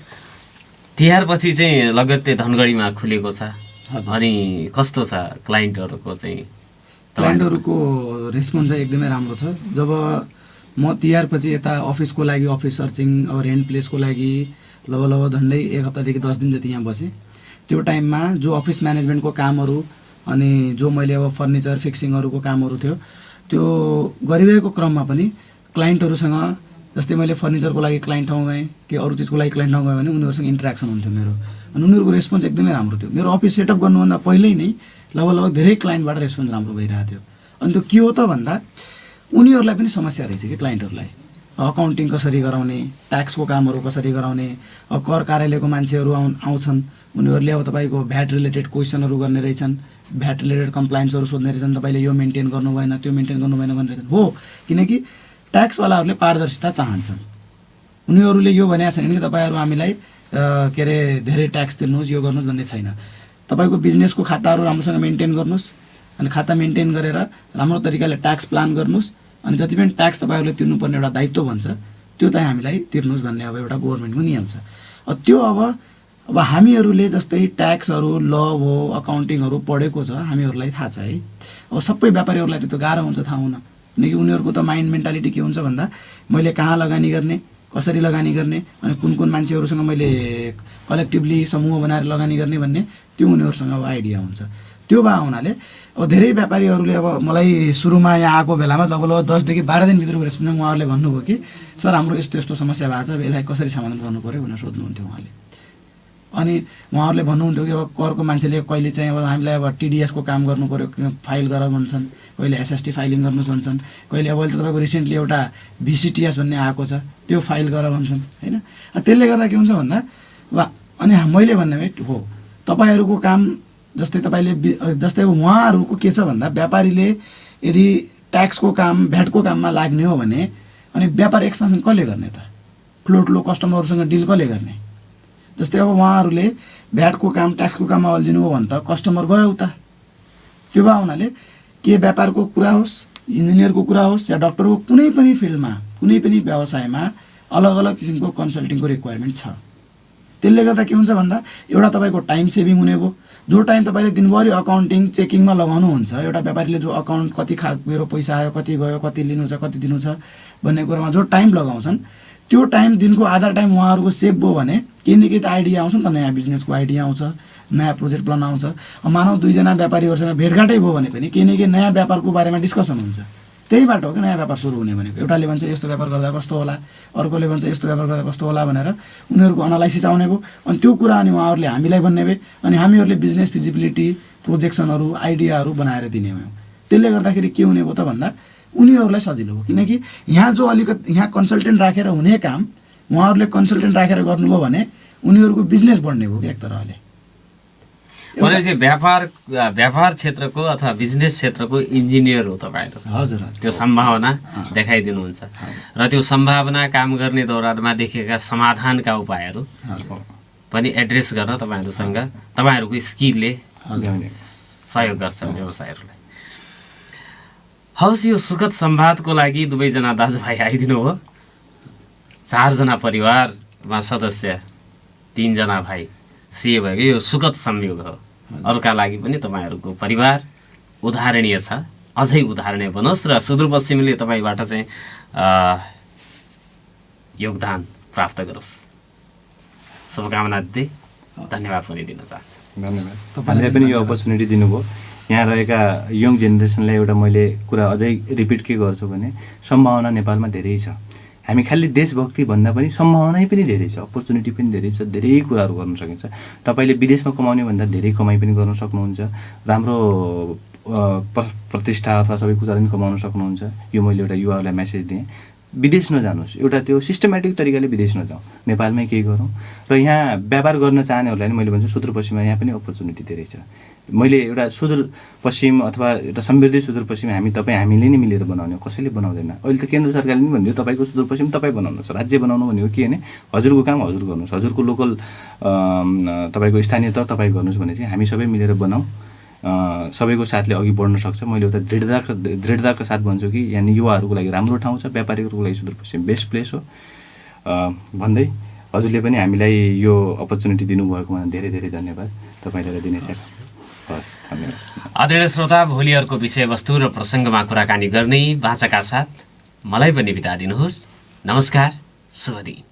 तिहारपछि चाहिँ लगत्तै धनगढीमा खुलेको छ, अनि कस्तो छ क्लाइन्टहरूको चाहिँ? क्लाइन्टहरूको रेस्पोन्स चाहिँ एकदमै राम्रो छ। जब म तिहारपछि यता अफिसको लागि अफिस सर्चिङ अब रेन्ट प्लेसको लागि लगभग झन्डै 1 हप्तादेखि 10 दिन जति यहाँ बसेँ, त्यो टाइममा जो अफिस म्यानेजमेन्टको कामहरू अनि जो मैले अब फर्निचर फिक्सिङहरूको कामहरू थियो त्यो गरिरहेको क्रममा पनि क्लाइन्टहरूसँग, जस्तै मैले फर्निचरको लागि क्लाइन्ट ठाउँ गएँ कि अरू चिजको लागि क्लाइन्ट ठाउँ गएँ भने उनीहरूसँग इन्ट्रेक्सन हुन्थ्यो मेरो, अनि उनीहरूको रेस्पोन्स एकदमै राम्रो थियो। मेरो अफिस सेटअप गर्नुभन्दा पहिल्यै नै लगभग धेरै क्लाइन्टबाट रेस्पोन्स राम्रो भइरहेको थियो। अनि त्यो के हो त भन्दा उनीहरूलाई पनि समस्या रहेछ कि क्लाइन्टहरूलाई अकाउन्टिङ कसरी गराउने, ट्याक्सको कामहरू कसरी गराउने। कर कार्यालयको मान्छेहरू आउँछन्, उनीहरूले अब तपाईँको भ्याट रिलेटेड क्वेसनहरू गर्ने रहेछन्, भ्याट रिलेटेड कम्प्लायन्सहरू सोध्ने रहेछन्, तपाईँले यो मेन्टेन गर्नु भएन त्यो मेन्टेन गर्नु भएन भन्ने रहेछन् हो, किनकि ट्याक्सवालाहरूले पारदर्शिता चाहन्छन्। उनीहरूले यो भनेको छैन कि तपाईँहरू हामीलाई के अरे धेरै ट्याक्स तिर्नुहोस् यो गर्नुहोस् भन्ने छैन। तपाईँको बिजनेसको खाताहरू राम्रोसँग मेन्टेन गर्नुहोस्, अनि खाता मेन्टेन गरेर राम्रो तरिकाले ट्याक्स प्लान गर्नुहोस्, अनि जति पनि ट्याक्स तपाईँहरूले तिर्नुपर्ने एउटा दायित्व भन्छ त्यो चाहिँ हामीलाई तिर्नुहोस् भन्ने अब एउटा गभर्मेन्टको नियम छ। त्यो अब हामीहरूले जस्तै ट्याक्सहरू ल हो अकाउन्टिङहरू पढेको छ, हामीहरूलाई थाहा छ है। अब सबै व्यापारीहरूलाई त्यो गाह्रो हुन्छ थाहा हुन, किनकि उनीहरूको त माइन्ड मेन्टालिटी के हुन्छ भन्दा मैले कहाँ लगानी गर्ने, कसरी लगानी गर्ने, अनि कुन मान्छेहरूसँग मैले कलेक्टिभली समूह बनाएर लगानी गर्ने भन्ने त्यो उनीहरूसँग अब आइडिया हुन्छ। त्यो भए हुनाले अब धेरै व्यापारीहरूले अब मलाई सुरुमा यहाँ आएको बेलामा लगभग 10 देखि 12 दिनभित्रको रेस्पोन्स उहाँहरूले भन्नुभयो कि सर हाम्रो यस्तो यस्तो समस्या भएको छ, अब यसलाई कसरी समाधान गर्नु पऱ्यो भनेर सोध्नुहुन्थ्यो उहाँले। अनि उहाँहरूले भन्नुहुन्थ्यो कि अब करको मान्छेले कहिले चाहिँ अब हामीलाई अब टिडिएसको काम गर्नु पऱ्यो, फाइल गर भन्छन्, कहिले एसएसटी फाइलिङ गर्नुहोस् भन्छन्, कहिले अब अहिले त तपाईँको रिसेन्टली एउटा भिसिटिएस भन्ने आएको छ त्यो फाइल गर भन्छन् होइन। त्यसले गर्दा के हुन्छ भन्दा अनि मैले भन्ने हो तपाईँहरूको काम जस्तै जस्तै अब उहाँहरूको के छ भन्दा व्यापारीले यदि ट्याक्सको काम भ्याटको काममा लाग्ने हो भने अनि व्यापार एक्सपान्सन कसले गर्ने त, ठुलो कस्टमरहरूसँग डिल कसले गर्ने। जस्तै अब उहाँहरूले भ्याटको काम ट्याक्सको काममा अल्झिनु हो भने त कस्टमर गयो उता। त्यो भए हुनाले के व्यापारको कुरा होस्, इन्जिनियरको कुरा होस् या डक्टरको कुनै पनि फिल्डमा कुनै पनि व्यवसायमा अलग अलग किसिमको कन्सल्टिङको रिक्वायरमेन्ट छ। त्यसले गर्दा के हुन्छ भन्दा एउटा तपाईँको टाइम सेभिङ हुने भयो, जो टाइम तपाईँले दिनभरि अकाउन्टिङ चेकिङमा लगाउनुहुन्छ, एउटा व्यापारीले जो अकाउन्ट कति मेरो पैसा आयो, कति गयो, कति लिनु छ, कति दिनु छ भन्ने कुरामा जो टाइम लगाउँछन् त्यो टाइम दिनको आधा टाइम उहाँहरूको सेभ भयो भने केही न केही त आइडिया आउँछ नि त, नयाँ बिजनेसको आइडिया आउँछ, नयाँ प्रोजेक्ट प्लान आउँछ। मानव 2 जना व्यापारीहरूसँग भेटघाटै भयो भने पनि केही न केही नयाँ व्यापारको बारेमा डिस्कसन हुन्छ। त्यही बाटो हो कि नयाँ व्यापार सुरु हुने भनेको। एउटाले भन्छ यस्तो व्यापार गर्दा कस्तो होला, अर्कोले भन्छ यस्तो व्यापार गर्दा कस्तो होला भनेर उनीहरूको एनालाइसिस आउने भयो। अनि त्यो कुरा अनि उहाँहरूले हामीलाई भन्ने भए, अनि हामीहरूले बिजनेस फिजिबिलिटी प्रोजेक्सनहरू आइडियाहरू बनाएर दिने भयो। त्यसले गर्दाखेरि के हुने भयो त भन्दा उनीहरूलाई सजिलो हो, किनकि यहाँ जो अलिकति यहाँ कन्सल्टेन्ट राखेर हुने काम उहाँहरूले कन्सल्टेन्ट राखेर गर्नुभयो भने उनीहरूको बिजनेस बढ्ने भयो कि एक तरहले। भनेपछि व्यापार क्षेत्रको अथवा बिजनेस क्षेत्रको इन्जिनियर हो तपाईँहरू। हजुर, त्यो सम्भावना देखाइदिनुहुन्छ र त्यो सम्भावना काम गर्ने दौरानमा देखेका समाधानका उपायहरू पनि एड्रेस गर्न तपाईँहरूसँग तपाईँहरूको स्किलले सहयोग गर्छ व्यवसायहरूलाई। हवस्, यो सुखद संवादको लागि दुवैजना दाजुभाइ आइदिनु हो। 4 जना परिवारमा सदस्य, 3 जना भाइ सिए भएको यो सुखद संयोग हो। अरूका लागि पनि तपाईँहरूको परिवार उदाहरणीय छ, अझै उदाहरणीय बनोस् र सुदूरपश्चिमले तपाईँबाट चाहिँ योगदान प्राप्त गरोस्। शुभकामना दिँदै धन्यवाद पनि दिन चाहन्छु। धन्यवाद, तपाईँले पनि यो अपर्च्युनिटी दिनुभयो। यहाँ रहेका यङ जेनेरेसनलाई एउटा मैले कुरा अझै रिपिट के गर्छु भने सम्भावना नेपालमा धेरै छ। हामी खालि देशभक्ति भन्दा पनि सम्भावना पनि धेरै छ, अपर्च्युनिटी पनि धेरै छ, धेरै कुराहरू गर्न सकिन्छ। तपाईँले विदेशमा कमाउने भन्दा धेरै कमाइ पनि गर्न सक्नुहुन्छ, राम्रो प्रतिष्ठा अथवा सबै कुरा पनि कमाउन सक्नुहुन्छ। यो मैले एउटा युवाहरूलाई मेसेज दिएँ। विदेश नजानुहोस्, एउटा त्यो सिस्टमेटिक तरिकाले विदेश नजाउँ, नेपालमै केही गरौँ। र यहाँ व्यापार गर्न चाहनेहरूलाई नि मैले भन्छु सुदूरपश्चिममा यहाँ पनि अपर्च्युनिटी धेरै छ। मैले एउटा सुदूरपश्चिम अथवा एउटा समृद्धि सुदूरपश्चिम हामीले नै मिलेर बनाउने, कसैले बनाउँदैन। अहिले त केन्द्र सरकारले पनि भनिदियो तपाईँको सुदूरपश्चिम तपाईँ बनाउनुहोस्, राज्य बनाउनु भनेको के भने हजुरको काम हजुर गर्नुहोस्, हजुरको लोकल तपाईँको स्थानीय तह तपाईँ गर्नुहोस् भने चाहिँ हामी सबै मिलेर बनाऊँ, सबैको साथले अघि बढ्न सक्छ। मैले एउटा दृढताका साथ भन्छु कि यहाँ युवाहरूको लागि राम्रो ठाउँ छ, व्यापारीहरूको लागि सुदूरपश्चिम बेस्ट प्लेस हो भन्दै हजुरले पनि हामीलाई यो अपर्च्युनिटी दिनुभएकोमा धेरै धेरै धन्यवाद तपाईँलाई दिनेश। हस्, धन्यवाद। आदरणीय श्रोता, भोलि अर्को विषयवस्तु र प्रसङ्गमा कुराकानी गर्ने बाचाका साथ मलाई पनि बिदा दिनुहोस्। नमस्कार, शुभ दिन।